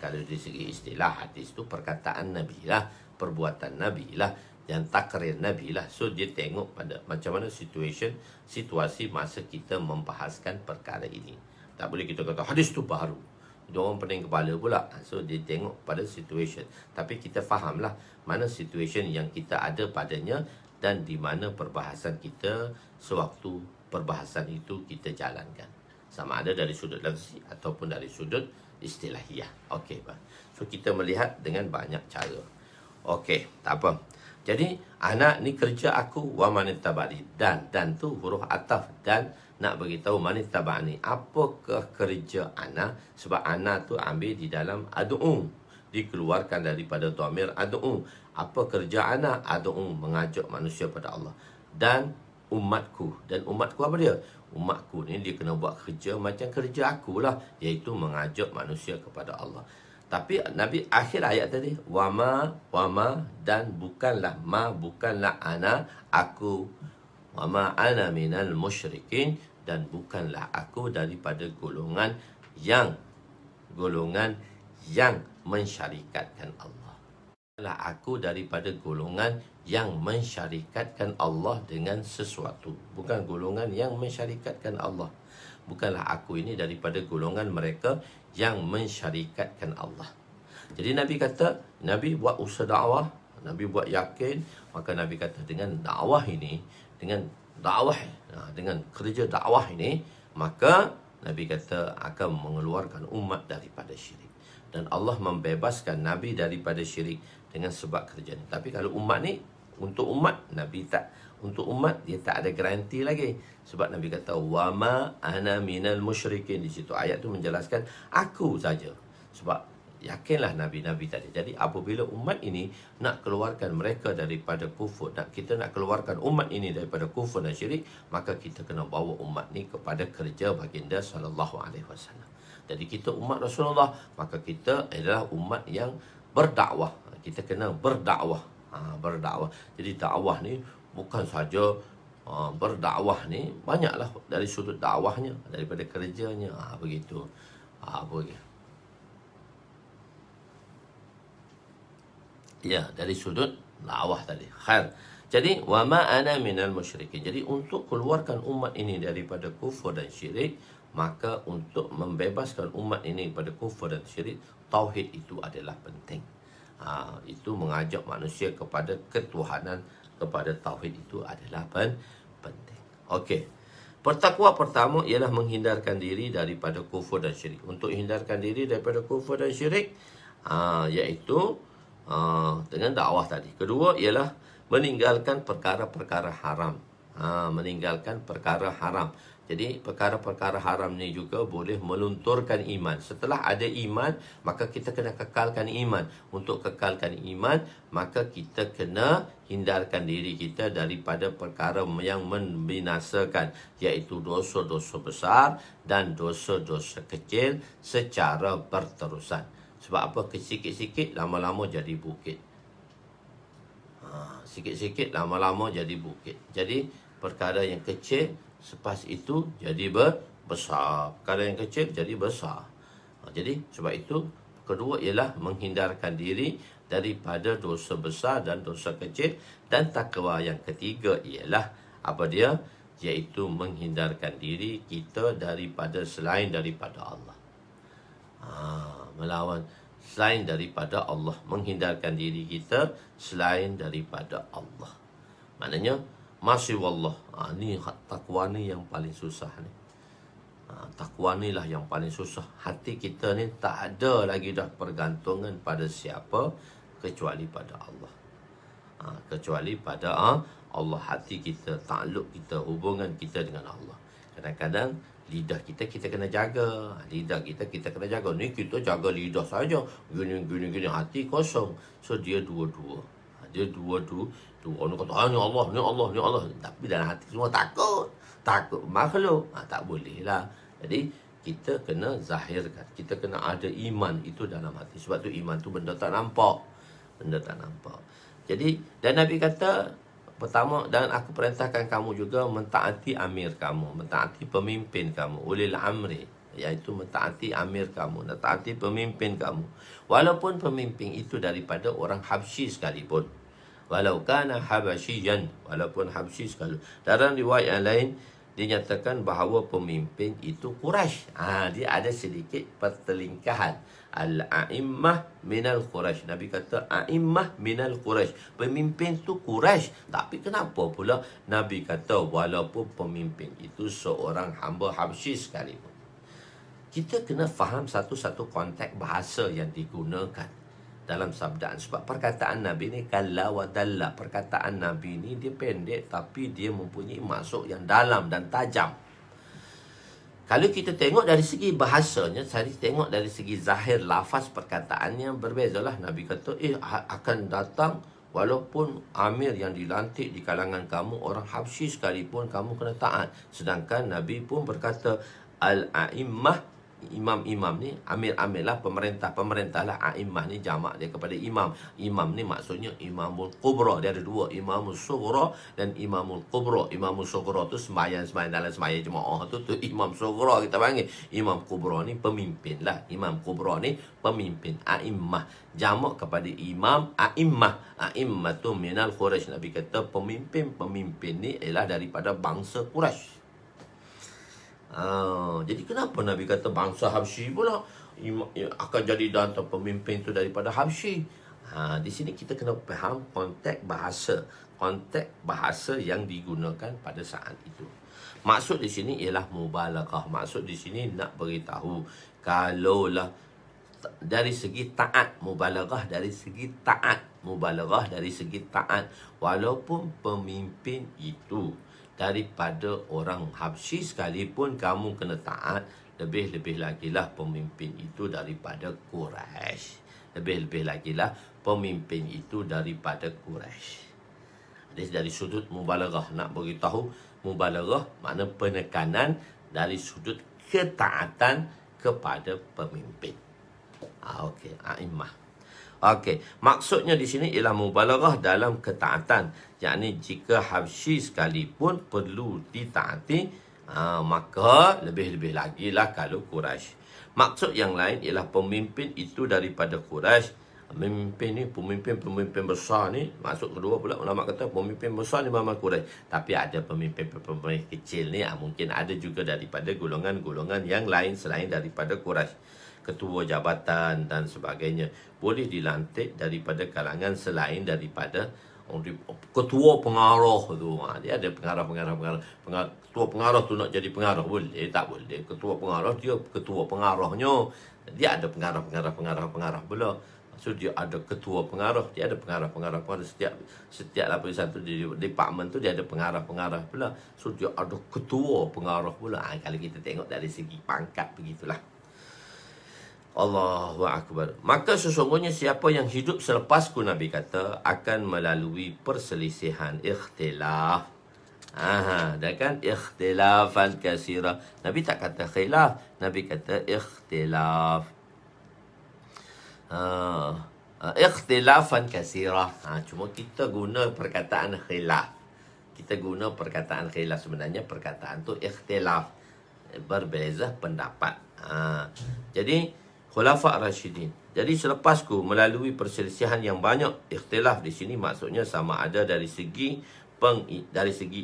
Kalau dari segi istilah, hadis tu perkataan Nabi lah, perbuatan Nabi lah, dan takrir Nabi lah. So dia tengok pada macam mana situasi masa kita membahaskan perkara ini. Tak boleh kita kata hadis tu baru, dia orang pening kepala pula. So dia tengok pada situation. Tapi kita fahamlah mana situation yang kita ada padanya, dan di mana perbahasan kita sewaktu perbahasan itu kita jalankan, sama ada dari sudut lafzi ataupun dari sudut istilahiyah. Okey, so kita melihat dengan banyak cara. Okey, tak apa. Jadi anak ni kerja aku, wa manittaba'ani, dan tu huruf ataf, dan nak beritahu manittaba'ani apakah kerja anak. Sebab anak tu ambil di dalam ad'u, dikeluarkan daripada dhamir ad'u. Apa kerja anak? Ad'u, mengajak manusia pada Allah. Dan umatku apa dia? Umatku ni dia kena buat kerja macam kerja akulah, iaitu mengajak manusia kepada Allah. Tapi Nabi akhir ayat tadi, wama, dan bukanlah ana, aku, wama ana minal musyrikin, dan bukanlah aku daripada golongan yang mensyarikatkan Allah. Bukanlah aku daripada golongan yang mensyarikatkan Allah dengan sesuatu. Bukan golongan yang mensyarikatkan Allah. Bukanlah aku ini daripada golongan mereka yang mensyarikatkan Allah. Jadi Nabi kata, Nabi buat usaha dakwah, Nabi buat yakin, maka Nabi kata dengan dakwah ini, dengan dakwah, dengan kerja dakwah ini, maka Nabi kata akan mengeluarkan umat daripada syirik. Dan Allah membebaskan Nabi daripada syirik dengan sebab kerja ni. Tapi kalau umat ni, untuk umat, Nabi tak, untuk umat dia tak ada garanti lagi. Sebab Nabi kata, wa ma ana minal musyrikin. Di situ ayat tu menjelaskan, aku saja. Sebab yakinlah Nabi-Nabi tadi. Jadi apabila umat ini nak keluarkan mereka daripada kufur, kita nak keluarkan umat ini daripada kufur dan syirik, maka kita kena bawa umat ni kepada kerja baginda sallallahu alaihi wasallam. Jadi kita umat Rasulullah, maka kita adalah umat yang berdakwah. Kita kena berdakwah. Berdakwah. Jadi dakwah ni bukan saja berdakwah ni, banyaklah dari sudut dakwahnya, daripada kerjanya. Begitu. Begitu. Ya, dari sudut dakwah tadi. Khair. Jadi, wa ma ana minal musyrikin. Jadi, untuk keluarkan umat ini daripada kufur dan syirik, maka untuk membebaskan umat ini daripada kufur dan syirik, tauhid itu adalah penting. Itu mengajak manusia kepada ketuhanan, kepada tauhid itu adalah penting. Okey. Pertakwa pertama ialah menghindarkan diri daripada kufur dan syirik. Untuk hindarkan diri daripada kufur dan syirik, iaitu dengan dakwah tadi. Kedua ialah meninggalkan perkara-perkara haram. Meninggalkan perkara haram. Jadi perkara-perkara haram ni juga boleh melunturkan iman. Setelah ada iman, maka kita kena kekalkan iman. Untuk kekalkan iman, maka kita kena hindarkan diri kita daripada perkara yang membinasakan, iaitu dosa-dosa besar dan dosa-dosa kecil secara berterusan. Sebab apa? Sikit-sikit lama-lama jadi bukit. Sikit-sikit lama-lama jadi bukit. Jadi perkara yang kecil selepas itu jadi besar. Perkara yang kecil jadi besar. Jadi sebab itu kedua ialah menghindarkan diri daripada dosa besar dan dosa kecil. Dan takwa yang ketiga ialah apa dia? Iaitu menghindarkan diri kita daripada selain daripada Allah. Melawan selain daripada Allah, menghindarkan diri kita selain daripada Allah. Maknanya masih wallah. Ni takwa ni yang paling susah ni. Takwa ni lah yang paling susah. Hati kita ni tak ada lagi dah pergantungan pada siapa kecuali pada Allah. Kecuali pada Allah. Hati kita, takluk kita, hubungan kita dengan Allah. Kadang-kadang lidah kita kena jaga. Lidah kita kena jaga. Ni kita jaga lidah saja. Gini. Hati kosong. So dia dua-dua. Dia dua-dua. Orang kata, ni Allah. Tapi dalam hati semua takut. Takut makhluk. Tak boleh lah. Jadi kita kena zahirkan. Kita kena ada iman itu dalam hati. Sebab tu iman tu benda tak nampak. Benda tak nampak. Jadi, dan Nabi kata, pertama, dan aku perintahkan kamu juga mentaati amir kamu, mentaati pemimpin kamu, ulil amri, iaitu mentaati amir kamu, mentaati pemimpin kamu. Walaupun pemimpin itu daripada orang Habsyi sekalipun. Walau kana habasyian, walaupun Habsyi sekalipun. Dalam riwayat yang lain dinyatakan bahawa pemimpin itu Quraisy. Dia ada sedikit pertelingkahan. Al-a'immah minal Quraisy. Nabi kata a'immah minal Quraisy. Pemimpin tu Quraisy. Tapi kenapa pula Nabi kata walaupun pemimpin itu seorang hamba Habsyi sekalipun. Kita kena faham satu-satu konteks bahasa yang digunakan dalam sabdaan. Sebab perkataan Nabi ni kalla wa dalla. Perkataan Nabi ni dia pendek tapi dia mempunyai maksud yang dalam dan tajam. Kalau kita tengok dari segi bahasanya, saya tengok dari segi zahir lafaz perkataannya berbezalah. Nabi kata, akan datang walaupun amir yang dilantik di kalangan kamu orang Habsyi sekalipun kamu kena taat. Sedangkan Nabi pun berkata, al-a'immah, imam-imam ni, amir-amir lah, pemerintah lah. A'immah ni jamak dia kepada imam. Imam ni maksudnya imamul kubra. Dia ada dua, imamul sughra dan imamul kubra. Imamul sughra tu sembahyang dalam sembahyang jemaah tu imam sughra kita panggil. Imam kubra ni pemimpin lah. Imam kubra ni pemimpin. A'immah jamak kepada imam. A'immah, a'immah tu minal Quraisy. Nabi kata pemimpin ni ialah daripada bangsa Quraisy. Jadi kenapa Nabi kata bangsa Habsyi pula? akan jadi datang pemimpin itu daripada Habsyi. Di sini kita kena faham konteks bahasa yang digunakan pada saat itu. Maksud di sini ialah mubalaghah. Maksud di sini nak beritahu kalaulah dari segi taat, mubalaghah dari segi taat, walaupun pemimpin itu daripada orang Habsyi sekalipun kamu kena taat, lebih-lebih lagi lah pemimpin itu daripada Quraisy. Lebih-lebih lagi lah pemimpin itu daripada Quraisy. Jadi dari sudut mubalaghah, nak beritahu mubalaghah makna penekanan dari sudut ketaatan kepada pemimpin. Okey, a'immah. Okey, maksudnya di sini ialah mubalaghah dalam ketaatan. Yakni jika Habsyi sekalipun perlu ditaati, maka lebih-lebih lagi lah kalau Quraisy. Maksud yang lain ialah pemimpin itu daripada Quraisy. Pemimpin besar ni, maksud kedua pula ulama kata pemimpin besar ni memang Quraisy, tapi ada pemimpin kecil ni mungkin ada juga daripada golongan-golongan yang lain selain daripada Quraisy. Ketua jabatan dan sebagainya boleh dilantik daripada kalangan selain daripada ketua pengarah tu. Dia ada pengarah. Ketua pengarah tu nak jadi pengarah boleh? Tak boleh. Ketua pengarah dia ketua pengarahnya. Dia ada pengarah pula. So dia ada ketua pengarah, dia ada pengarah. Setiap lapisan tu di departmen tu dia ada pengarah pula. So dia ada ketua pengarah pula. Kalau kita tengok dari segi pangkat begitulah. Allahu Akbar. Maka sesungguhnya siapa yang hidup selepasku, Nabi kata, akan melalui perselisihan, ikhtilaf. Dah kan? Ikhtilafan kasira. Nabi tak kata khilaf, Nabi kata ikhtilaf. Ikhtilafan kasira. Cuma kita guna perkataan khilaf. Sebenarnya perkataan tu ikhtilaf, berbeza pendapat. Jadi Khulafa' Rasyidin. Jadi selepasku melalui perselisihan yang banyak. Ikhtilaf di sini maksudnya sama ada dari segi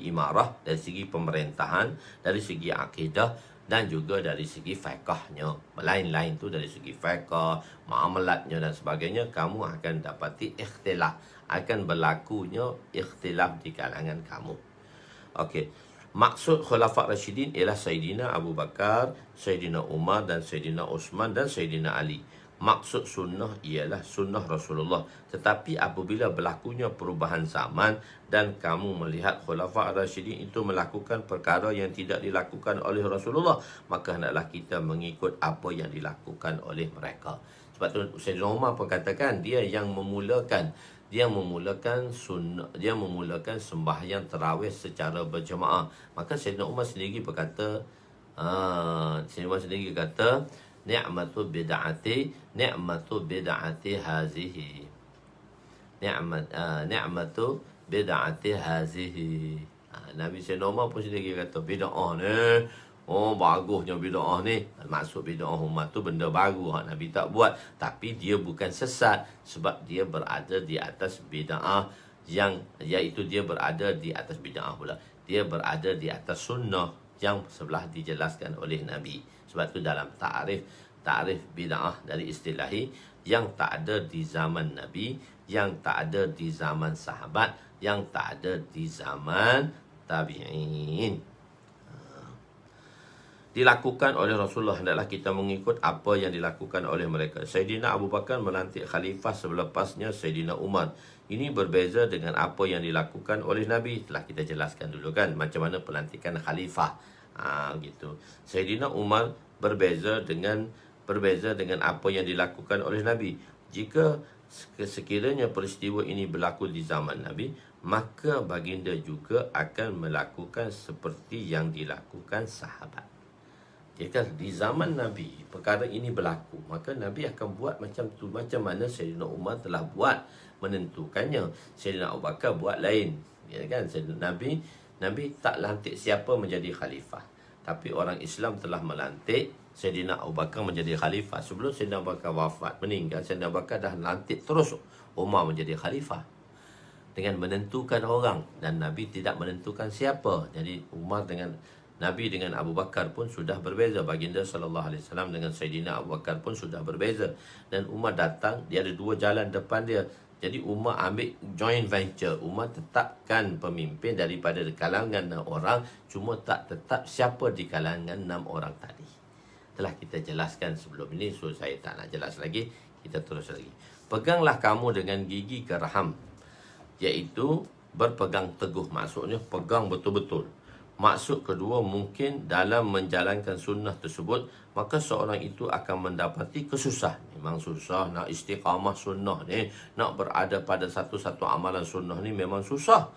imarah, dari segi pemerintahan, dari segi akidah dan juga dari segi fiqahnya. Lain-lain tu dari segi fiqah, muamalatnya dan sebagainya, kamu akan dapati ikhtilaf. Akan berlakunya ikhtilaf di kalangan kamu. Okey. Maksud Khulafa' Rasyidin ialah Sayyidina Abu Bakar, Sayyidina Umar dan Sayyidina Uthman dan Sayyidina Ali. Maksud sunnah ialah sunnah Rasulullah. Tetapi apabila berlakunya perubahan zaman dan kamu melihat Khulafa' Rasyidin itu melakukan perkara yang tidak dilakukan oleh Rasulullah, maka hendaklah kita mengikut apa yang dilakukan oleh mereka. Sebab tu Sayyidina Umar pun katakan dia yang memulakan sembahyang tarawih secara berjemaah. Maka Sayyidina Umar sendiri berkata, ni'matu bid'ati hazihi. Ni'matu bid'ati hazihi. Nabi Sayyidina Umar pun sendiri kata bid'ah ni, bagusnya bid'ah ni. Maksud bid'ah umat tu benda baru Nabi tak buat, tapi dia bukan sesat sebab dia berada di atas bid'ah iaitu dia berada di atas bid'ah pula. Dia berada di atas sunnah yang sebelah dijelaskan oleh Nabi. Sebab tu dalam ta'rif bid'ah dari istilahi yang tak ada di zaman Nabi, yang tak ada di zaman sahabat, yang tak ada di zaman tabi'in. Dilakukan oleh Rasulullah, hendaklah kita mengikut apa yang dilakukan oleh mereka. Sayyidina Abu Bakar melantik khalifah selepasnya Sayyidina Umar. Ini berbeza dengan apa yang dilakukan oleh Nabi. Telah kita jelaskan dulu kan macam mana pelantikan khalifah. Gitu. Sayyidina Umar berbeza dengan apa yang dilakukan oleh Nabi. Jika sekiranya peristiwa ini berlaku di zaman Nabi, maka baginda juga akan melakukan seperti yang dilakukan sahabat. Jika di zaman Nabi perkara ini berlaku, maka Nabi akan buat macam tu, macam mana Sayyidina Umar telah buat menentukannya. Sayyidina Abu Bakar buat lain, ya kan? Nabi tak lantik siapa menjadi khalifah, tapi orang Islam telah melantik Sayyidina Abu Bakar menjadi khalifah. Sebelum Sayyidina Abu Bakar wafat, meninggal, Sayyidina Abu Bakar dah lantik terus Umar menjadi khalifah dengan menentukan orang, dan Nabi tidak menentukan siapa. Jadi Umar dengan Nabi dengan Abu Bakar pun sudah berbeza. Baginda sallallahu alaihi wasallam dengan Sayyidina Abu Bakar pun sudah berbeza. Dan Umar datang, dia ada dua jalan depan dia. Jadi Umar ambil joint venture. Umar tetapkan pemimpin daripada kalangan 6 orang, cuma tak tetap siapa di kalangan 6 orang tadi. Telah kita jelaskan sebelum ini, so saya tak nak jelas lagi. Kita terus lagi. Peganglah kamu dengan gigi geraham, iaitu berpegang teguh. Maksudnya pegang betul-betul. Maksud kedua, mungkin dalam menjalankan sunnah tersebut, maka seorang itu akan mendapati kesusahan. Memang susah nak istiqamah sunnah ni, nak berada pada satu-satu amalan sunnah ni memang susah.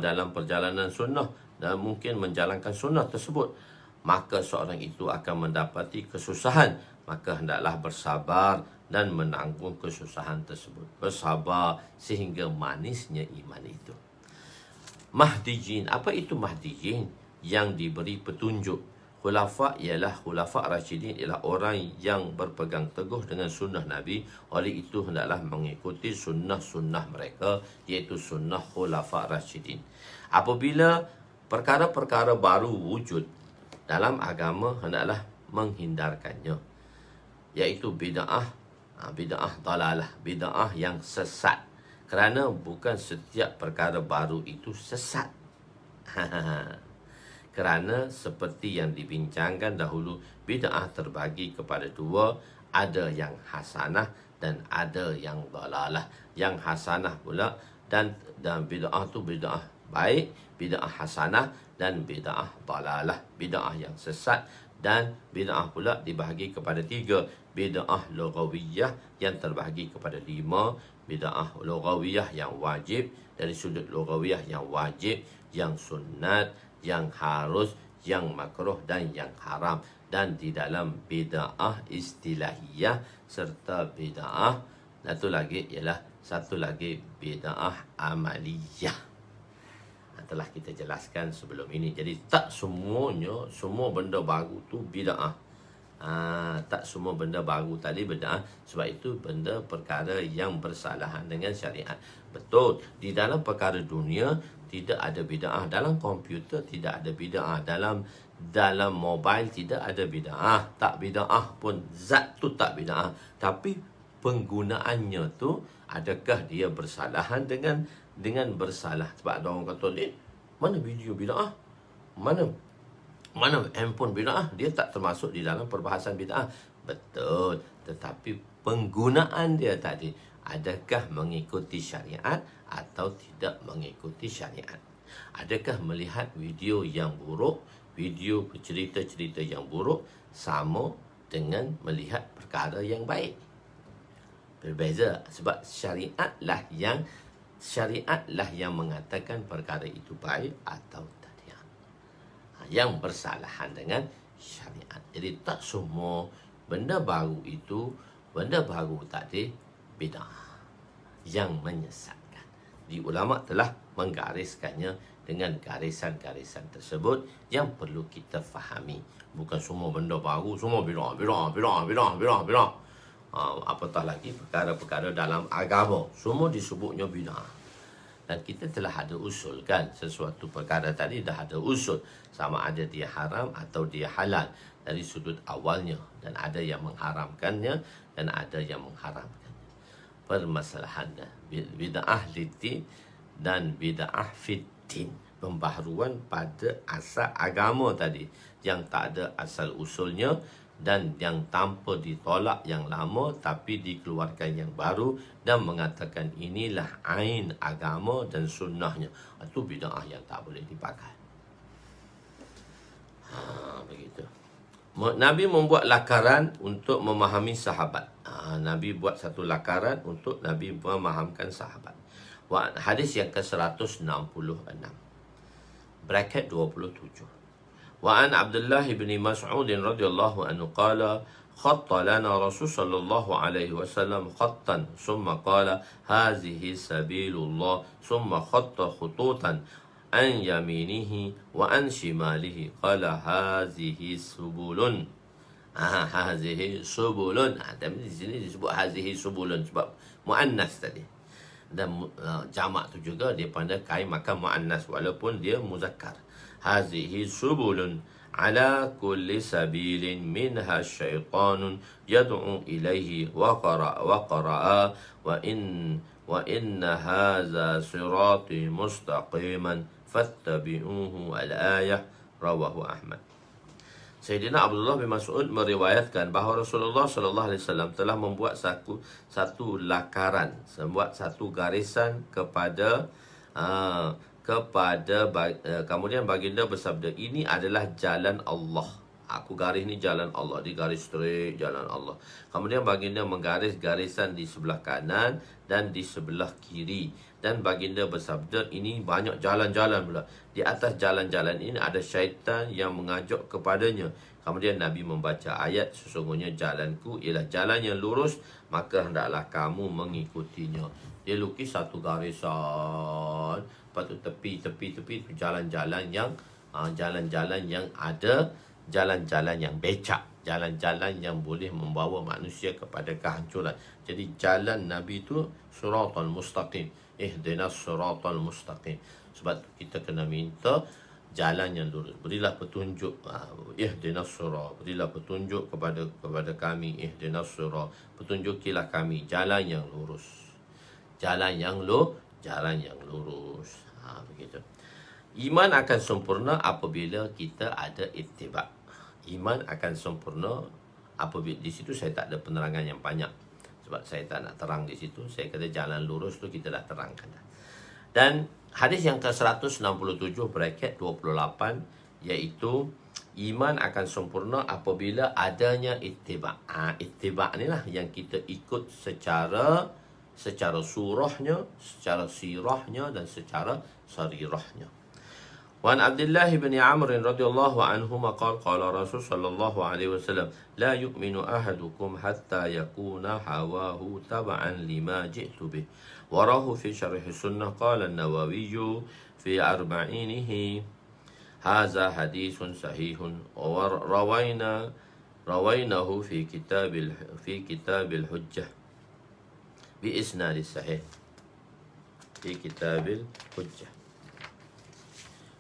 Dalam perjalanan sunnah dan mungkin menjalankan sunnah tersebut, maka seorang itu akan mendapati kesusahan. Maka hendaklah bersabar dan menanggung kesusahan tersebut. Bersabar sehingga manisnya iman itu. Mahdiyin. Apa itu Mahdiyin? Yang diberi petunjuk. Khulafa ialah Khulafa Rasyidin, ialah orang yang berpegang teguh dengan sunnah Nabi. Oleh itu hendaklah mengikuti sunnah-sunnah mereka, iaitu sunnah Khulafa Rasyidin. Apabila perkara-perkara baru wujud dalam agama, hendaklah menghindarkannya, iaitu bid'ah, bid'ah dalalah, bid'ah yang sesat. Kerana bukan setiap perkara baru itu sesat. Kerana seperti yang dibincangkan dahulu, bid'ah terbagi kepada dua. Ada yang hasanah dan ada yang dalalah. Yang hasanah pula dan bid'ah tu bid'ah baik, bid'ah hasanah dan bid'ah dalalah, bid'ah yang sesat. Dan bid'ah pula dibahagi kepada 3. Bid'ah lughawiyah yang terbahagi kepada 5. Bid'ah lughawiyah yang wajib, dari sudut lughawiyah yang wajib, yang sunat, yang harus, yang makruh dan yang haram. Dan di dalam bid'ah istilahiyah serta bid'ah, satu lagi bid'ah amaliyah. Telah kita jelaskan sebelum ini. Jadi tak semuanya, semua benda baru tu bid'ah. Tak semua benda baru tadi bid'ah. Sebab itu benda perkara yang bersalahan dengan syariat. Betul, di dalam perkara dunia tidak ada bid'ah. Dalam komputer tidak ada bid'ah. Dalam mobile tidak ada bid'ah. Tak bid'ah pun, zat tu tak bid'ah. Tapi penggunaannya tu, adakah dia bersalahan dengan bersalah? Sebab ada orang kata, mana video bid'ah? Mana handphone bid'ah? Dia tak termasuk di dalam perbahasan bid'ah. Betul, tetapi penggunaan dia tadi, adakah mengikuti syariat atau tidak mengikuti syariat? Adakah melihat video yang buruk, video cerita-cerita yang buruk, sama dengan melihat perkara yang baik? Berbeza, sebab syariatlah yang mengatakan perkara itu baik atau tidak. Yang bersalahan dengan syariat. Jadi tak semua benda baru itu, benda baru tadi bid'ah yang menyesatkan. Di ulama telah menggariskannya dengan garisan-garisan tersebut yang perlu kita fahami. Bukan semua benda baru, semua bid'ah. Apatah lagi perkara-perkara dalam agama, semua disebutnya bid'ah. Dan kita telah ada usul kan, sesuatu perkara tadi dah ada usul, sama ada dia haram atau dia halal dari sudut awalnya. Dan ada yang mengharamkannya dan ada yang mengharamkannya. Permasalahannya bid'ah litin dan bid'ah fitin, pembaharuan pada asal agama tadi, yang tak ada asal usulnya, dan yang tanpa ditolak yang lama tapi dikeluarkan yang baru dan mengatakan inilah ain agama dan sunnahnya. Itu bid'ah yang tak boleh dipakai. Begitu. Nabi membuat lakaran untuk memahami sahabat. Nabi buat satu lakaran untuk Nabi memahamkan sahabat. Hadis yang ke-166, bracket 27. وعن عبد الله بن مسعود رضي الله عنه قال خط لنا رسول صلى الله عليه وسلم خطا ثم قال هذه سبيل الله ثم خط خطوطا عن يمينه وعن شماله قال هذه سبل هذه سبل. Tapi di sini disebut هذه سبل sebab muannas tadi. dan jamak tu juga dia pada kain makan muannas walaupun dia muzakkar. Hazihi subulun ala kulli sabilin minha syaitanun yad'u ilaihi wa qara'a wa inna hadza sirati mustaqiman fattabi'uhu al-ayah, rawahu Ahmad. Sayyidina Abdullah bin Mas'ud meriwayatkan bahawa Rasulullah sallallahu alaihi wasallam telah membuat satu lakaran, membuat satu garisan kemudian baginda bersabda, ini adalah jalan Allah. Aku garis ni jalan Allah, di garis straight jalan Allah. Kemudian baginda menggaris garisan di sebelah kanan dan di sebelah kiri. Dan baginda bersabda, ini banyak jalan-jalan pula. Di atas jalan-jalan ini ada syaitan yang mengajak kepadanya. Kemudian Nabi membaca ayat, sesungguhnya jalanku ialah jalan yang lurus, maka hendaklah kamu mengikutinya. Dia lukis satu garisan, lepas tu tepi tu jalan-jalan yang ada, jalan-jalan yang becak, jalan-jalan yang boleh membawa manusia kepada kehancuran. Jadi jalan Nabi itu siratal mustaqim, ihdinas siratal mustaqim. Sebab kita kena minta jalan yang lurus. Berilah petunjuk, ihdinas sirat, berilah petunjuk kepada kami, ihdinas sirat, petunjukilah kami jalan yang lurus. Jalan yang lurus. Begitu. Iman akan sempurna apabila kita ada ittiba'. Iman akan sempurna apabila, di situ saya tak ada penerangan yang banyak sebab saya tak nak terang di situ. Saya kata jalan lurus tu kita dah terangkan. Dan hadis yang ke-167 bracket 28 iaitu iman akan sempurna apabila adanya ittiba'. Ittiba' ni lah yang kita ikut secara surahnya, secara sirahnya dan secara sarirahnya. وعن عبد الله بن عمرو رضي الله عنهما قال قال رسول صلى الله عليه وسلم لا يؤمن أحدكم حتى يكون هواه تبعا لما جئت به وراه في شرح السنة. قال النووي في أربعينه هذا حديث صحيح رويناه في كتاب الحجة بإسناد صحيح في كتاب الحجة.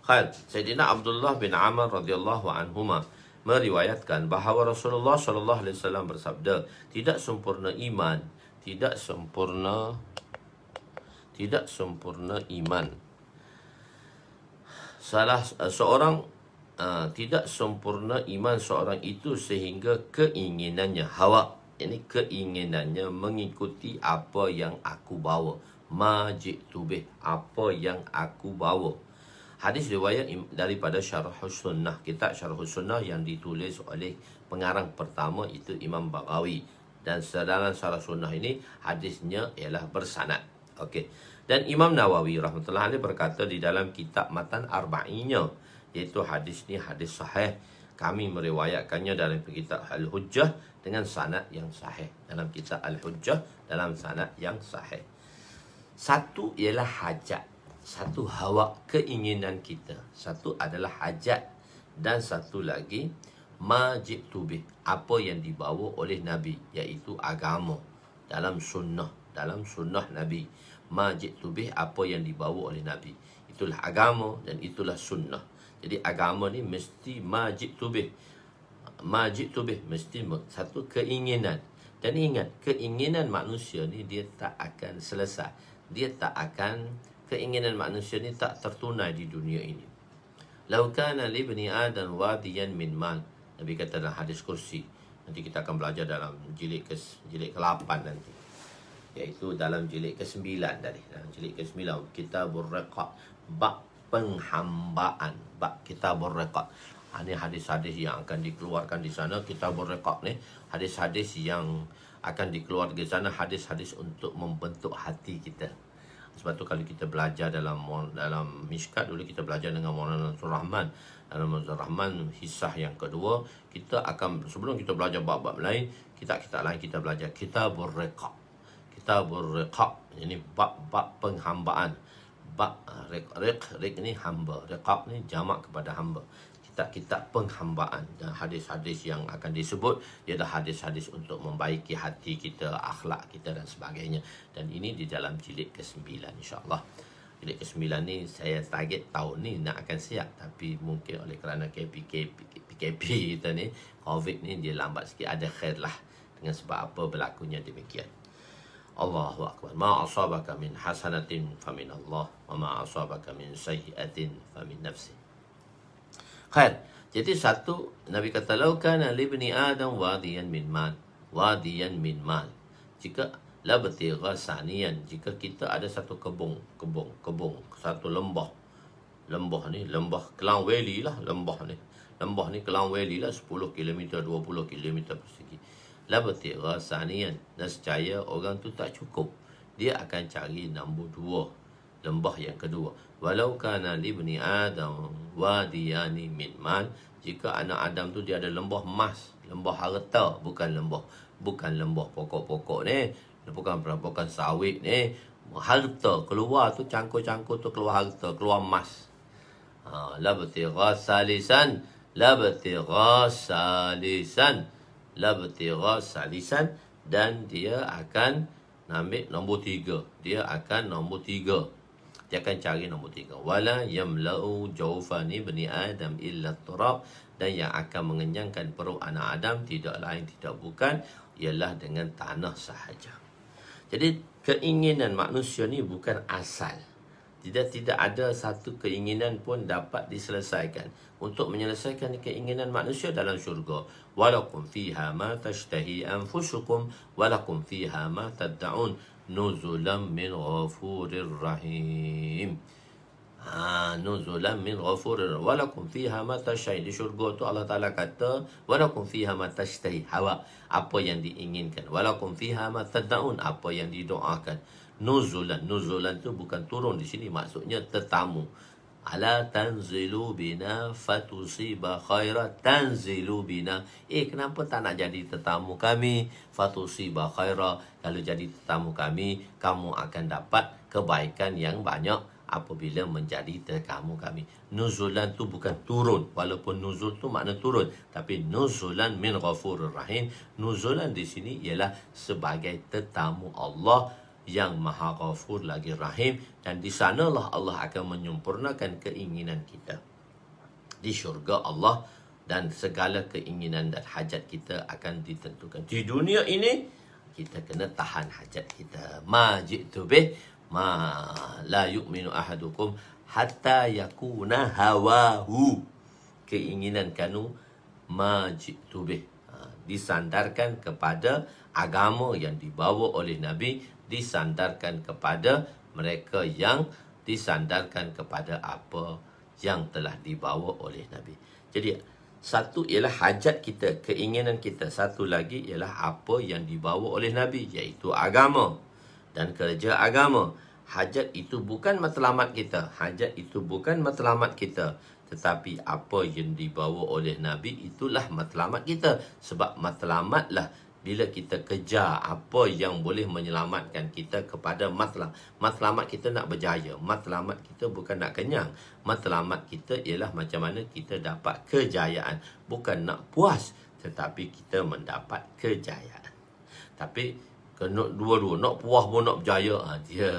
Sayyidina Abdullah bin Amr radhiyallahu anhuma meriwayatkan bahawa Rasulullah sallallahu alaihi wasallam bersabda, tidak sempurna iman, tidak sempurna iman. Tidak sempurna iman seorang itu sehingga keinginannya, hawa, ini keinginannya mengikuti apa yang aku bawa, ma ji'tu bih, apa yang aku bawa. Hadis riwayat daripada Syarh Sunnah, kitab Syarh Sunnah yang ditulis oleh pengarang pertama itu Imam Baghawi. Dan dalam Syarh Sunnah ini hadisnya ialah bersanad. Okey. Dan Imam Nawawi rahmatullahi alaihi berkata di dalam kitab Matan Arba'innya, iaitu hadis ni hadis sahih. Kami meriwayatkannya dalam kitab Al-Hujjah dengan sanad yang sahih. Dalam kitab Al-Hujjah dalam sanad yang sahih. Satu ialah hajat, satu hawa, keinginan kita. Satu adalah hajat. Dan satu lagi ma ji'tu bih, apa yang dibawa oleh Nabi, iaitu agama. Dalam sunnah Nabi, ma ji'tu bih, apa yang dibawa oleh Nabi, itulah agama dan itulah sunnah. Jadi agama ni mesti ma ji'tu bih. Ma ji'tu bih mesti satu keinginan. Dan ingat, keinginan manusia ni dia tak akan selesai. Keinginan manusia ni tak tertunai di dunia ini. Lau kana li ibni adam wadiyan min mal. Nabi kata dalam hadis kursi. Nanti kita akan belajar dalam jilid ke-8 nanti. Iaitu dalam jilid ke-9 tadi. Dalam jilid ke-9 Kitabur Riqaq, bab penghambaan, bab Kitabur Riqaq. Ini hadis-hadis yang akan dikeluarkan di sana. Kitabur Riqaq ni hadis-hadis yang akan dikeluarkan di sana, hadis-hadis untuk membentuk hati kita. Sebab tu kalau kita belajar dalam Mishkat dulu, kita belajar dengan Maulana Mansur Rahman. Dalam Mansur Rahman hisah yang kedua, kita akan, sebelum kita belajar bab-bab lain, kita belajar Kitabur Riqaq. Kitabur Riqaq, ini bab-bab penghambaan. Bab riq ni hamba, riqaq ni jamak kepada hamba. kitab-kitab penghambaan. Dan hadis-hadis yang akan disebut ialah hadis-hadis untuk membaiki hati kita, akhlak kita dan sebagainya. Dan ini di dalam jilid ke-9 insya-Allah. Jilid ke-9 ni saya target tahun ni nak akan siap, tapi mungkin oleh kerana PKP kita ni, COVID ni dia lambat sikit. Ada khair lah dengan sebab apa berlakunya demikian. Allahu akbar. Ma asabaka min hasanatin famin Allah wa ma asabaka min sayyi'atin famin nafsi. Khair. Jadi satu, Nabi kata lau kana li ibni adam wadiyan min mal, wadiyan min mal. Jika la batigha saniyan, jika kita ada satu kebun, satu lembah. Lembah ni lembah Kelang Valley lah lembah ni. Lembah ni Kelang Valley lah 10 km 20 km persegi. La batigha saniyan, nescaya orang tu tak cukup. Dia akan cari nombor 2, lembah yang kedua. Walau kana li ibni adam wadiyani min mal, jika anak Adam tu dia ada lembah emas, lembah harta, bukan lembah pokok-pokok ni, bukan sawit ni, harta keluar tu, cangkul-cangkul tu keluar harta, keluar emas. La batigha salisan, la batigha salisan, la batigha salisan, dan dia akan ambil nombor 3. Dia akan nombor 3. Dia akan cari nombor 3. Wala yamla'u jawfani bani Adam illa turab, dan yang akan mengenyangkan perut anak Adam tidak lain tidak bukan ialah dengan tanah sahaja. Jadi keinginan manusia ni bukan asal. Tidak ada satu keinginan pun dapat diselesaikan. Untuk menyelesaikan keinginan manusia dalam syurga, walakum fiha ma tashtahi anfusukum walakum fiha ma tad'un nuzulan min ghafurir rahim. Nuzulan min ghafurir, walakum fiha ma tashtahi. Di syurga tu Allah Taala kata walakum fiha ma tashtahi, hawa, apa yang diinginkan. Walakum fiha ma tad'un, apa yang didoakan. Nuzulan tu bukan turun di sini, maksudnya tetamu. Ala tanzilu bina fatusiba khaira, tanzilu bina. Kenapa tak nak jadi tetamu kami? Fatusiba khaira, kalau jadi tetamu kami, kamu akan dapat kebaikan yang banyak apabila menjadi tetamu kami. Nuzulan tu bukan turun, walaupun nuzul tu makna turun, tapi nuzulan min ghafurur rahim. Nuzulan di sini ialah sebagai tetamu Allah yang Maha Ghafur lagi Rahim, dan di sanalah Allah akan menyempurnakan keinginan kita di syurga Allah, dan segala keinginan dan hajat kita akan ditentukan. Di dunia ini kita kena tahan hajat kita. Ma ji'tu bih ma la yu'minu ahadukum hatta yakuna hawahu. Keinginan kanu ma ji'tu bih, disandarkan kepada agama yang dibawa oleh Nabi, disandarkan kepada mereka yang disandarkan kepada apa yang telah dibawa oleh Nabi. Jadi satu ialah hajat kita, keinginan kita. Satu lagi ialah apa yang dibawa oleh Nabi, iaitu agama dan kerja agama. Hajat itu bukan matlamat kita. Hajat itu bukan matlamat kita. Tetapi apa yang dibawa oleh Nabi itulah matlamat kita. Sebab matlamatlah bila kita kejar apa yang boleh menyelamatkan kita kepada matlamat. Matlamat kita nak berjaya. Matlamat kita bukan nak kenyang. Matlamat kita ialah macam mana kita dapat kejayaan. Bukan nak puas, tetapi kita mendapat kejayaan. Tapi kena dua-dua. Nak puas pun nak berjaya. Dia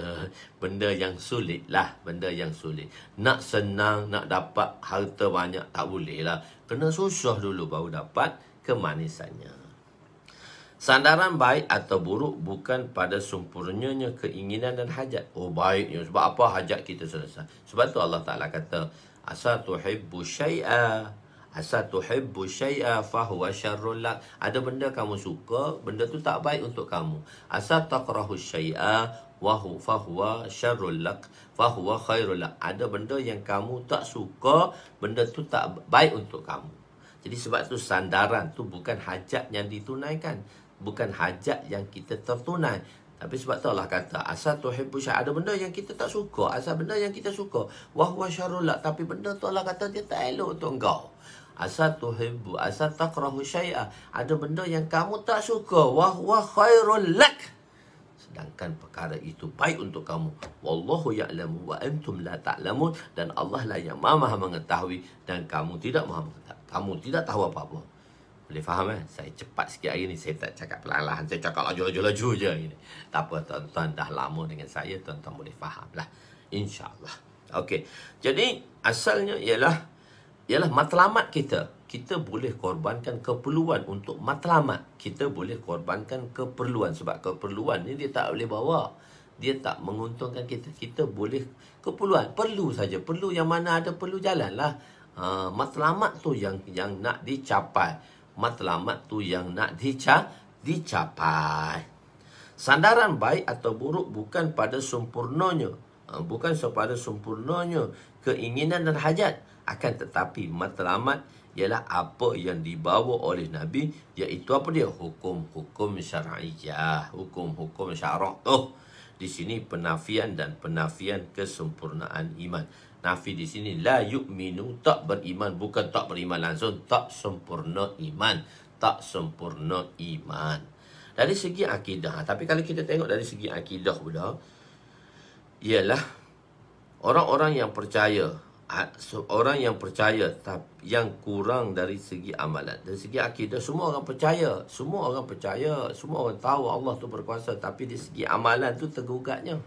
benda yang sulit lah. Benda yang sulit. Nak senang, nak dapat harta banyak, tak boleh lah. Kena susah dulu baru dapat kemanisannya. Sandaran baik atau buruk bukan pada sempurnanya keinginan dan hajat. Baiknya. Sebab apa? Hajat kita selesai. Sebab tu Allah Ta'ala kata, asa tuhibbu syai'a fahuwa syarrul lak. Ada benda kamu suka, benda tu tak baik untuk kamu. Asa takrahu syai'a fahuwa syarrul lak fahuwa khairul lak. Ada benda yang kamu tak suka, benda tu tak baik untuk kamu. Jadi sebab tu sandaran tu bukan hajat yang ditunaikan, bukan hajat yang kita tertunai. Tapi sebab tu Allah kata, asal tuhibbu syai'a, ada benda yang kita tak suka, asal benda yang kita suka, wa huwa syarrul lak, tapi benda tu Allah kata dia tak elok untuk engkau. Asal takrahu syai'a, ada benda yang kamu tak suka, wa huwa khairul lak, sedangkan perkara itu baik untuk kamu. Wallahu ya'lamu wa antum la ta'lamun, dan Allah lah yang Maha mengetahui dan kamu tidak maha mengetahui. Kamu tidak tahu apa-apa. Boleh faham Saya cepat sikit hari ni. Saya tak cakap perlahan-lahan. Saya cakap laju-laju je hari ni. Tak apa, tuan-tuan dah lama dengan saya, tuan-tuan boleh faham lah. InsyaAllah. Okey. Jadi asalnya ialah matlamat kita. Kita boleh korbankan keperluan untuk matlamat. Kita boleh korbankan keperluan. Sebab keperluan ni dia tak boleh bawa. Dia tak menguntungkan kita. Kita boleh keperluan. Perlu saja. Perlu yang mana ada perlu jalanlah. Matlamat tu yang nak dicapai. Matlamat tu yang nak dicapai. Sandaran baik atau buruk bukan pada sempurnanya. Bukan pada sempurnanya keinginan dan hajat. Akan tetapi matlamat ialah apa yang dibawa oleh Nabi, iaitu apa dia? Hukum-hukum syar'iyah, hukum-hukum syarak. Di sini penafian dan penafian kesempurnaan iman. Nafi di sini la yu'minu, tak beriman, bukan tak beriman langsung, tak sempurna iman, tak sempurna iman. Dari segi akidah, tapi kalau kita tengok dari segi akidah pula, ialah orang-orang yang percaya, yang kurang dari segi amalan. Dari segi akidah, semua orang percaya. Semua orang tahu Allah tu berkuasa. Tapi dari segi amalan tu tergugatnya.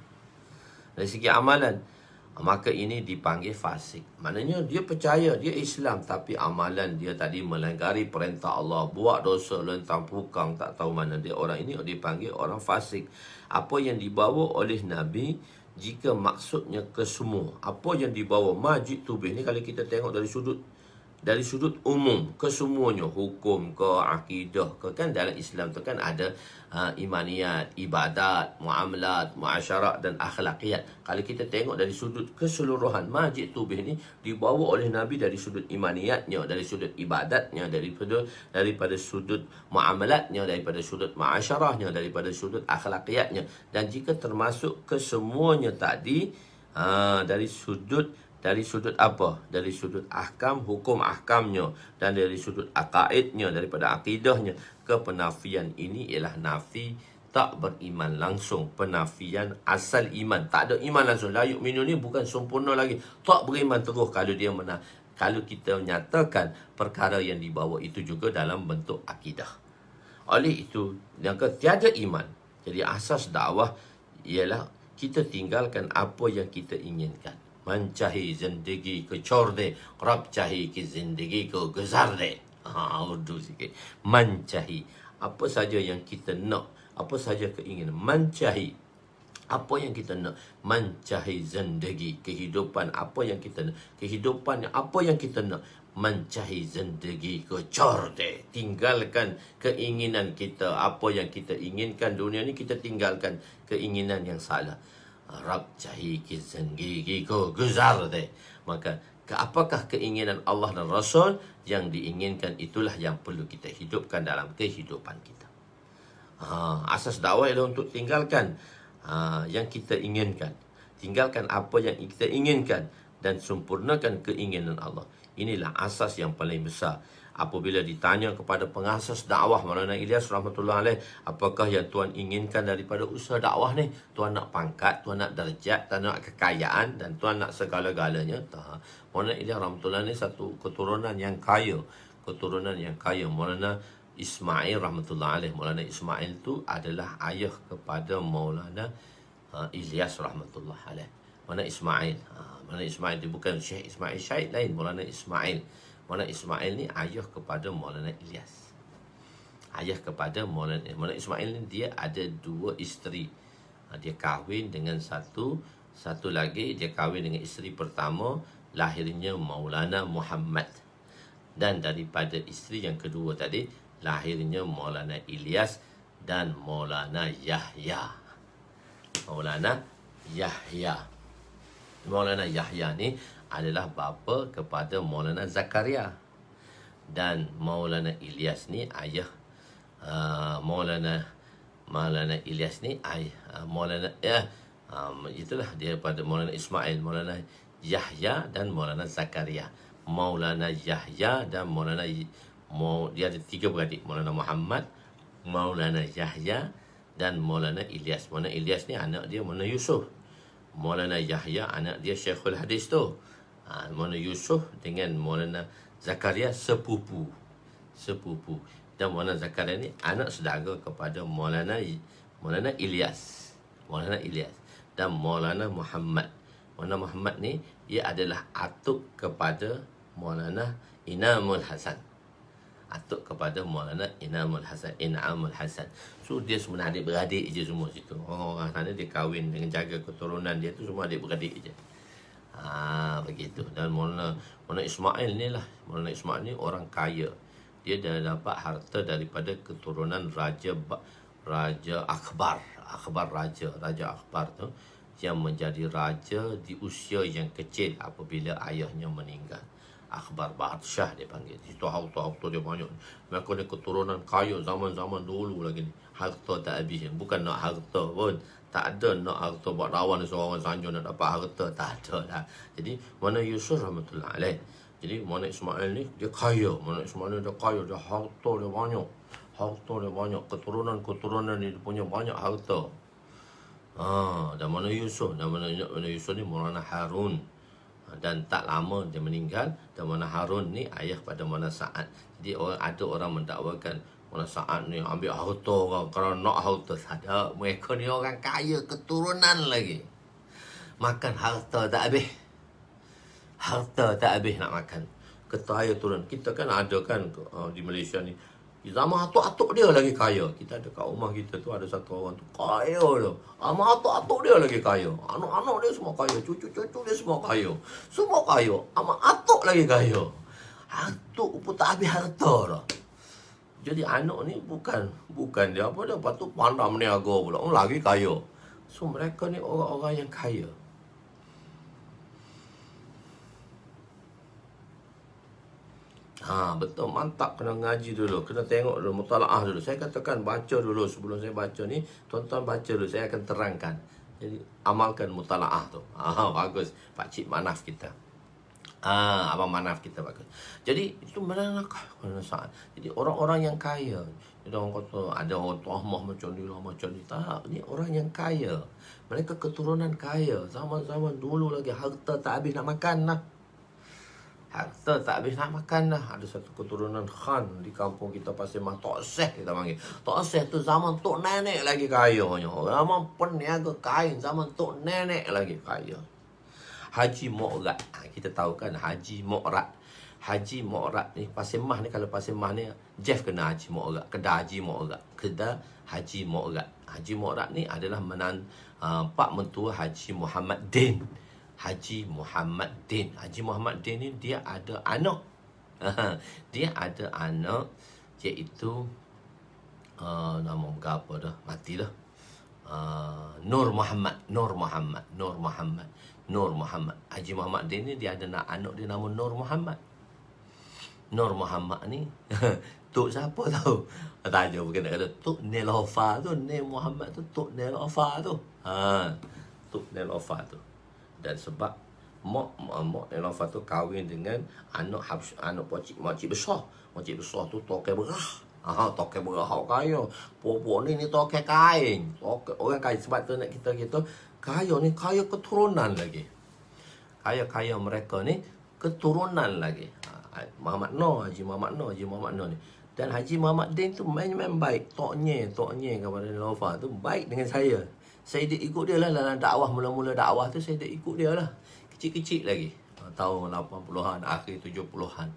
Dari segi amalan, maka ini dipanggil fasik. Maknanya dia percaya, dia Islam, tapi amalan dia tadi melanggar perintah Allah, buat dosa, lentang pukang, tak tahu mana dia. Orang ini dipanggil orang fasik. Apa yang dibawa oleh Nabi, jika maksudnya ke semua, apa yang dibawa majid tubih ni, kalau kita tengok dari sudut umum, kesemuanya, hukum ke, akidah ke, kan dalam Islam tu kan ada imaniyat, ibadat, muamalat, muasyarat dan akhlakiyat. Kalau kita tengok dari sudut keseluruhan, majid tubih ni dibawa oleh Nabi dari sudut imaniyatnya, dari sudut ibadatnya, daripada sudut muamalatnya, daripada sudut muasyarahnya, daripada sudut akhlakiyatnya. Dan jika termasuk kesemuanya tadi, dari sudut apa? Dari sudut ahkam, hukum ahkamnya, dan dari sudut akaidnya, daripada akidahnya, ke penafian ini ialah nafi tak beriman langsung, penafian asal iman, tak ada iman langsung. La yu'minu ni bukan sempurna lagi, tak beriman terus kalau kita menyatakan perkara yang dibawa itu juga dalam bentuk akidah. Oleh itu, yang tiada iman. Jadi asas dakwah ialah kita tinggalkan apa yang kita inginkan. Man chahi zindagi ko chhod de, Rab chahi ki zindagi ko guzar de. Urdu sikit. Man chahi, apa saja yang kita nak, apa saja keinginan. Man chahi, apa yang kita nak. Man chahi zindagi, kehidupan apa yang kita nak. Kehidupan apa yang kita nak. Man chahi zindagi ko chhod de, tinggalkan keinginan kita. Apa yang kita inginkan dunia ni, kita tinggalkan keinginan yang salah. Rab chahi ki zindagi ko guzar de. Maka apakah keinginan Allah dan Rasul yang diinginkan, itulah yang perlu kita hidupkan dalam kehidupan kita. Asas dakwah ialah untuk tinggalkan yang kita inginkan. Tinggalkan apa yang kita inginkan dan sempurnakan keinginan Allah. Inilah asas yang paling besar. Apabila ditanya kepada pengasas dakwah Maulana Ilyas rahmatullah alaih, apakah yang tuan inginkan daripada usaha dakwah ni? Tuan nak pangkat, tuan nak darjat, tuan nak kekayaan, dan tuan nak segala-galanya? Tak. Maulana Ilyas rahmatullah ni satu keturunan yang kaya. Keturunan yang kaya. Maulana Ismail rahmatullah alaih. Maulana Ismail tu adalah ayah kepada Maulana Ilyas rahmatullah alaih. Maulana Ismail. Maulana Ismail dia bukan Syekh Ismail Syahid lain. Maulana Ismail. Maulana Ismail ni ayah kepada Maulana Ilyas. Ayah kepada Maulana Ismail ni, dia ada dua isteri. Dia kahwin dengan satu lagi, dia kahwin dengan isteri pertama, lahirnya Maulana Muhammad. Dan daripada isteri yang kedua tadi, lahirnya Maulana Ilyas dan Maulana Yahya. Maulana Yahya. Maulana Yahya ni adalah bapa kepada Maulana Zakaria. Dan Maulana Ilyas ni ayah Maulana Ilyas ni itulah dia pada Maulana Ismail, Maulana Yahya dan Maulana Zakaria. Maulana Yahya dan dia ada tiga beradik, Maulana Muhammad, Maulana Yahya dan Maulana Ilyas. Maulana Ilyas ni anak dia Maulana Yusuf. Maulana Yahya anak dia Syekhul Hadis tu. Maulana Yusuf dengan Maulana Zakaria sepupu. Dan Maulana Zakaria ni anak saudara kepada Maulana Ilyas. Maulana Ilyas dan Maulana Muhammad. Maulana Muhammad ni ia adalah atuk kepada Maulana Inamul Hasan. Atuk kepada Maulana Inamul Hasan. So dia sebenarnya adik-beradik je semua situ. Orang-orang sana dia kahwin dengan jaga keturunan dia tu semua adik-beradik je. Begitu. Dan Maulana Ismail ni lah. Maulana Ismail ni orang kaya. Dia dah dapat harta daripada keturunan Raja Akbar. Raja Akbar tu yang menjadi raja di usia yang kecil apabila ayahnya meninggal. Akbar Badshah dia panggil. Itu harta dia banyak. Mereka ni keturunan kaya zaman-zaman dulu lagi ni. Harta tak habis. Bukan nak harta pun. Tak ada nak harta buat lawan seorang sanjung nak dapat harta. Tak ada lah. Jadi Maulana Yusuf rahmatullah alaih. Jadi Maulana Ismail ni dia kaya. Maulana Ismail ni dia kaya. Dia harta dia banyak. Keturunan ni dia punya banyak harta. Dan Maulana Yusuf. Dan Maulana Yusuf ni Maulana Harun. Dan tak lama dia meninggal. Dan Maulana Harun ni ayah pada Maulana Sa'ad. Jadi ada orang mendakwakan Maulana Sa'ad ni ambil harta orang kerana nak harta. Sadar mereka ni orang kaya keturunan lagi. Makan harta tak habis. Nak makan. Kaya turun. Kita kan ada kan di Malaysia ni. Zaman atuk-atuk dia lagi kaya. Kita ada kat rumah kita tu ada satu orang tu kaya tu. Zaman atuk-atuk dia lagi kaya. Anak-anak dia semua kaya. Cucu-cucu dia semua kaya. Semua kaya. Zaman atuk lagi kaya. Atuk pun tak habis harta dah. Jadi anak ni bukan dia apa dia. Lepas tu pandai meniaga pula. Lagi kaya. So mereka ni orang-orang yang kaya. Betul, mantap. Kena ngaji dulu, kena tengok dulu, mutalaah dulu. Saya katakan baca dulu. Sebelum saya baca ni, tuan-tuan baca dulu. Saya akan terangkan. Jadi amalkan mutalaah tu. Bagus. Pakcik Manaf kita. Abang Manaf kita bagus. Jadi itu melangkah. Jadi orang-orang yang kaya. Jadi orang kata ada orang tuamah macam ni lah, macam ni. Tak, ni orang yang kaya. Mereka keturunan kaya. Zaman-zaman dulu lagi harta tak habis nak makan lah. Harta tak habis nak makan dah. Ada satu keturunan Khan di kampung kita Pasir Mah, Tok Seh kita panggil. Tok Seh tu zaman Tok Nenek lagi kayanya. Zaman peniaga kain, zaman Tok Nenek lagi kaya. Haji Mu'rad. Kita tahu kan Haji Mu'rad. Haji Mu'rad ni Pasir Mah ni, kalau Pasir Mah ni Jeff kena Haji Mu'rad. Kedah Haji Mu'rad. Kedah Haji Mu'rad. Haji Mu'rad ni adalah pak mentua Haji Muhammad Din. Haji Muhammad Din. Haji Muhammad Din ni dia ada anak. Dia ada anak iaitu nama berapa dah? Mati dah. Nur Muhammad. Haji Muhammad Din ni dia ada anak dia nama Nur Muhammad. Nur Muhammad ni Tok siapa tahu? Tanya bukan nak kata Tok Nelofa tu. Name Muhammad tu Tok Nelofa tu. Tok Nelofa tu. Dan sebab mak Nelofa tu kahwin dengan anak makcik besar. Makcik besar tu tokai berah. Tokai berah kaya. Puak ni tokai kain. Orang kain sebab tu nak kita kaya ni kaya keturunan lagi. Kaya mereka ni keturunan lagi. Haji Muhammad Nur ni. Dan Haji Muhammad Din tu main baik. Toknya kepada Nelofa tu baik dengan saya. Saya ikut dia lah dalam dakwah. Mula-mula dakwah tu saya ikut dia lah. Kecil-kecil lagi. Tahun 80-an, akhir 70-an.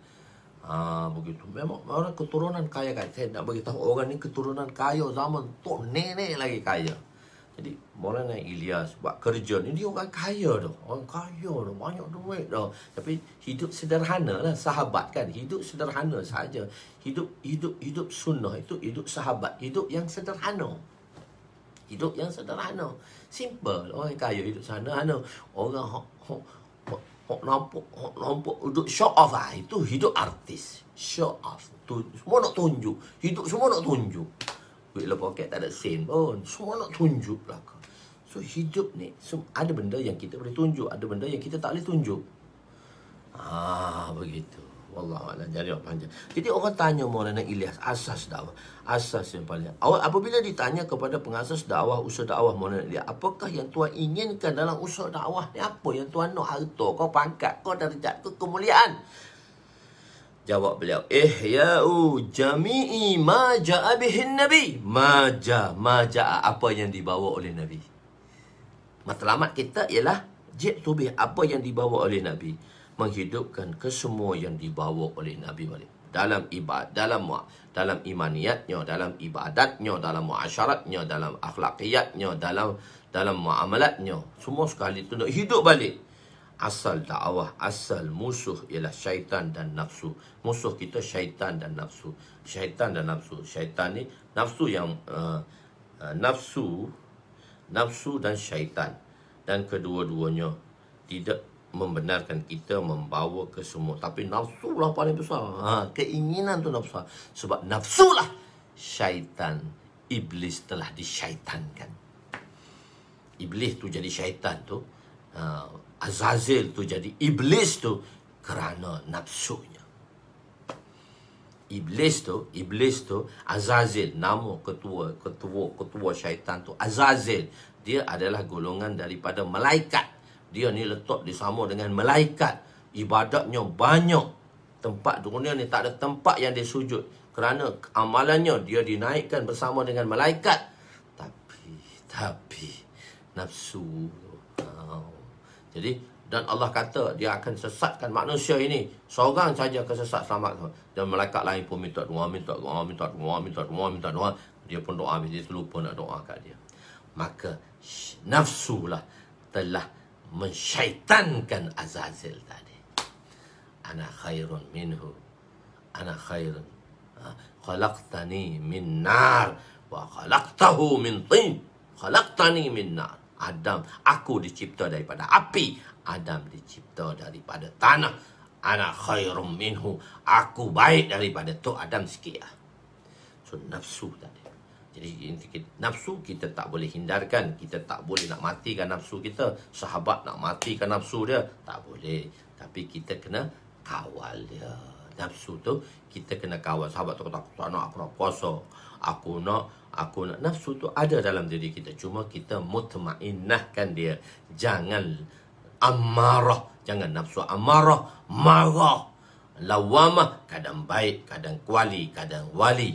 Begitu. Memang orang keturunan kaya kan. Saya nak beritahu orang ni keturunan kaya zaman Tok Nenek lagi kaya. Jadi Maulana Ilyas buat kerja ni dia orang kaya dah. Orang kaya dah. Banyak duit dah. Tapi hidup sederhana lah. Sahabat kan. Hidup sederhana saja. Hidup sunnah itu hidup sahabat. Hidup yang sederhana. Hidup yang sederhana. Simple. Orang kaya hidup sederhana. Orang nampak hidup show off lah. Itu hidup artis. Show off. Semua nak tunjuk. Hidup semua nak tunjuk. Duit dalam poket tak ada sen pun. Semua nak tunjuk belakang. So hidup ni ada benda yang kita boleh tunjuk. Ada benda yang kita tak boleh tunjuk. Begitu. Wallahu a'lam. Jawab panjang. Jadi orang tanya Maulana Ilyas asas dakwah. Asas yang paling. Apabila ditanya kepada pengasas dakwah, usaha dakwah Maulana Ilyas, apakah yang Tuan inginkan dalam usaha dakwah ni? Apa yang Tuan nak? Harta kau, pangkat kau, darjat kau, kemuliaan? Jawab beliau, ihya'u jami'i ma ja'a bihin nabi. Ma ja'a apa yang dibawa oleh Nabi. Matlamat kita ialah ji'tu bih, apa yang dibawa oleh Nabi. Menghidupkan kesemua yang dibawa oleh Nabi dalam ibadah, dalam imaniyatnya, dalam ibadatnya, dalam muasyaratnya, dalam akhlakiyatnya, dalam muamalatnya. Semua sekali itu nak hidup balik. Asal dakwah, asal musuh ialah syaitan dan nafsu. Musuh kita syaitan dan nafsu. Syaitan dan nafsu. Syaitan ni nafsu yang nafsu dan syaitan. Dan kedua-duanya tidak membenarkan kita membawa ke semua. Tapi nafsu lah paling besar. Keinginan tu nafsu. Sebab nafsu lah syaitan. Iblis telah disyaitankan. Iblis tu jadi syaitan tu. Azazel tu jadi iblis tu kerana nafsunya. Iblis tu Azazel, nama ketua syaitan tu Azazel. Dia adalah golongan daripada malaikat. Dia ni letak disama dengan malaikat. Ibadatnya banyak. Tempat dunia ni tak ada tempat yang dia sujud. Kerana amalannya dia dinaikkan bersama dengan malaikat. Tapi nafsu. Jadi, dan Allah kata dia akan sesatkan manusia ini. Seorang saja akan sesat selamat. Dan malaikat lain pun minta doa. Dia pun doa, dia lupa nak doa kat dia. Maka nafsu lah telah mensyaitankan Azazel tadi. Ana khairun minhu. Ana khairun. Khalaqtani min nar wa khalaqtahu min tin. Khalaqtani min nar. Adam, aku dicipta daripada api. Adam dicipta daripada tanah. Ana khairum minhu. Aku baik daripada tu Adam sikit lah. So, nafsu tadi. Jadi, nafsu kita tak boleh hindarkan. Kita tak boleh nak matikan nafsu kita. Sahabat nak matikan nafsu dia. Tak boleh. Tapi kita kena kawal dia. Nafsu tu, kita kena kawal. Sahabat tu kata, aku nak puasa. Aku nak nafsu tu ada dalam diri kita. Cuma kita mutmainnahkan dia. Jangan amarah. Jangan nafsu amarah. Marah. Lawamah. Kadang baik, kadang kuali, kadang wali.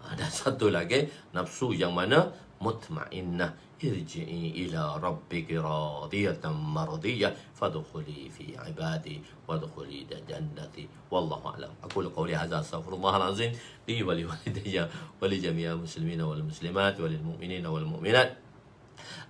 Ada satu lagi. Nafsu yang mana? Mutmainnah. Irji'i ila rabbiki radiyatan mardiyah. Fadkhuli fi ibadi. Wadkhuli jannati. Wallahu a'lam. Aku qawli hadza astaghfirullahalazim. Li wa li walidayya wa li jami'il muslimina wal muslimat wa lil mu'minina wal mu'minat.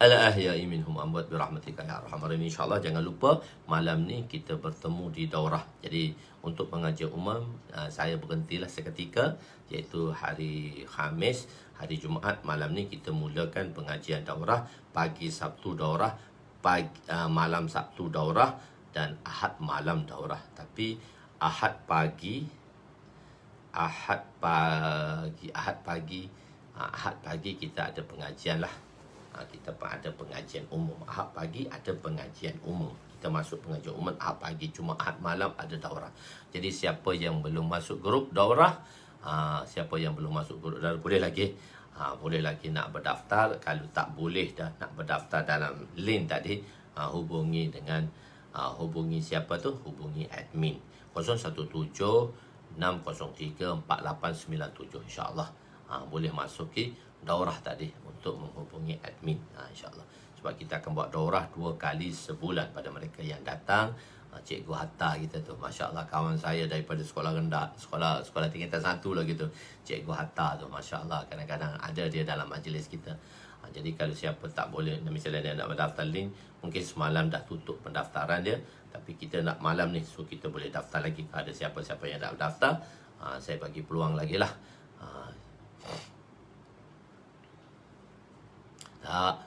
Ala ahya'i minhum amwat birahmatika ya arhamar rahimin. InsyaAllah jangan lupa malam ni kita bertemu di daurah. Jadi untuk pengajian umum saya berhentilah seketika, iaitu hari Khamis, hari Jumaat. Malam ni kita mulakan pengajian daurah. Pagi Sabtu daurah, malam Sabtu daurah, dan Ahad malam daurah. Tapi Ahad pagi kita ada pengajian lah. Kita ada pengajian umum. Ahad pagi ada pengajian umum. Kita masuk pengajian umum Ahad pagi. Cuma Ahad malam ada daurah. Jadi siapa yang belum masuk grup daurah, boleh lagi nak berdaftar. Kalau tak boleh dah nak berdaftar dalam link tadi, hubungi siapa tu? Hubungi admin 017-603-4897. InsyaAllah boleh masuki daurah tadi untuk menghubungi admin, insyaAllah. Sebab kita akan buat daurah 2 kali sebulan pada mereka yang datang. Cikgu Hatta kita tu, Masya Allah, kawan saya daripada sekolah rendah, sekolah tingkatan 1 lah gitu. Cikgu Hatta tu, Masya Allah, kadang-kadang ada dia dalam majlis kita. Jadi kalau siapa tak boleh, misalnya dia nak berdaftar link, mungkin semalam dah tutup pendaftaran dia, tapi kita nak malam ni, so kita boleh daftar lagi. Ada siapa-siapa yang dah berdaftar, saya bagi peluang lagi lah.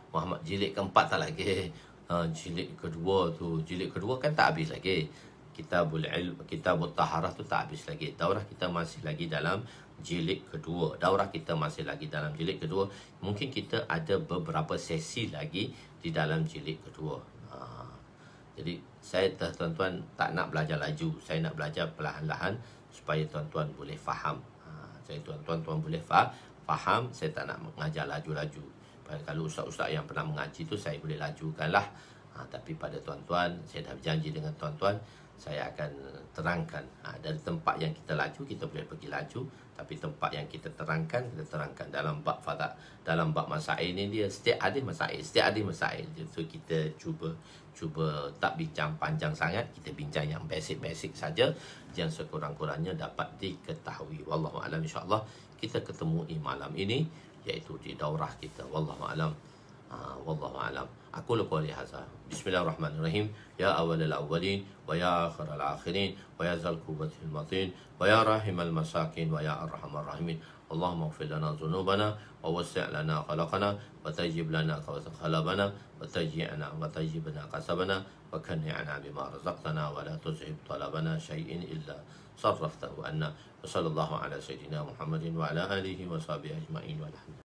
Muhammad jilid keempat tak lagi. Jilid kedua kan tak habis lagi. Kitabul Taharah tu tak habis lagi. Daurah kita masih lagi dalam jilid kedua. Mungkin kita ada beberapa sesi lagi di dalam jilid kedua. Jadi saya tuan-tuan tak nak belajar laju, saya nak belajar perlahan-lahan supaya tuan-tuan boleh faham. Saya tuan-tuan boleh faham, saya tak nak mengajar laju-laju. Kalau ustaz-ustaz yang pernah mengaji tu saya boleh lajukanlah. Tapi pada tuan-tuan, saya dah berjanji dengan tuan-tuan, saya akan terangkan. Dari tempat yang kita laju, kita boleh pergi laju. Tapi tempat yang kita terangkan dalam bab fadak, dalam bab masail ini dia setiap ada masail. So kita cuba tak bincang panjang sangat, kita bincang yang basic saja, yang sekurang-kurangnya dapat diketahui. Wallahu a'lam, insya-Allah kita ketemu malam ini, iaitu di daurah kita. Wallahu a'lam. Wallahu a'lam. Aku qouli hadza. Bismillahirrahmanirrahim. Ya awwalal awwalin wa ya akhiral akhirin wa ya zal quwwatil matin wa ya rahimal masakin wa ya arhamar rahimin. Allahumma ighfir lana dhunubana wa wasi' lana khalaqana wa tajib lana khalabana wa tajibna kasabana wa kanni'na bima razaqtana wa la tuzhib talabana syai'in illa sarraftahu anna. Wa sallallahu ala sayyidina Muhammadin wa ala alihi wa sahbihi ajma'in.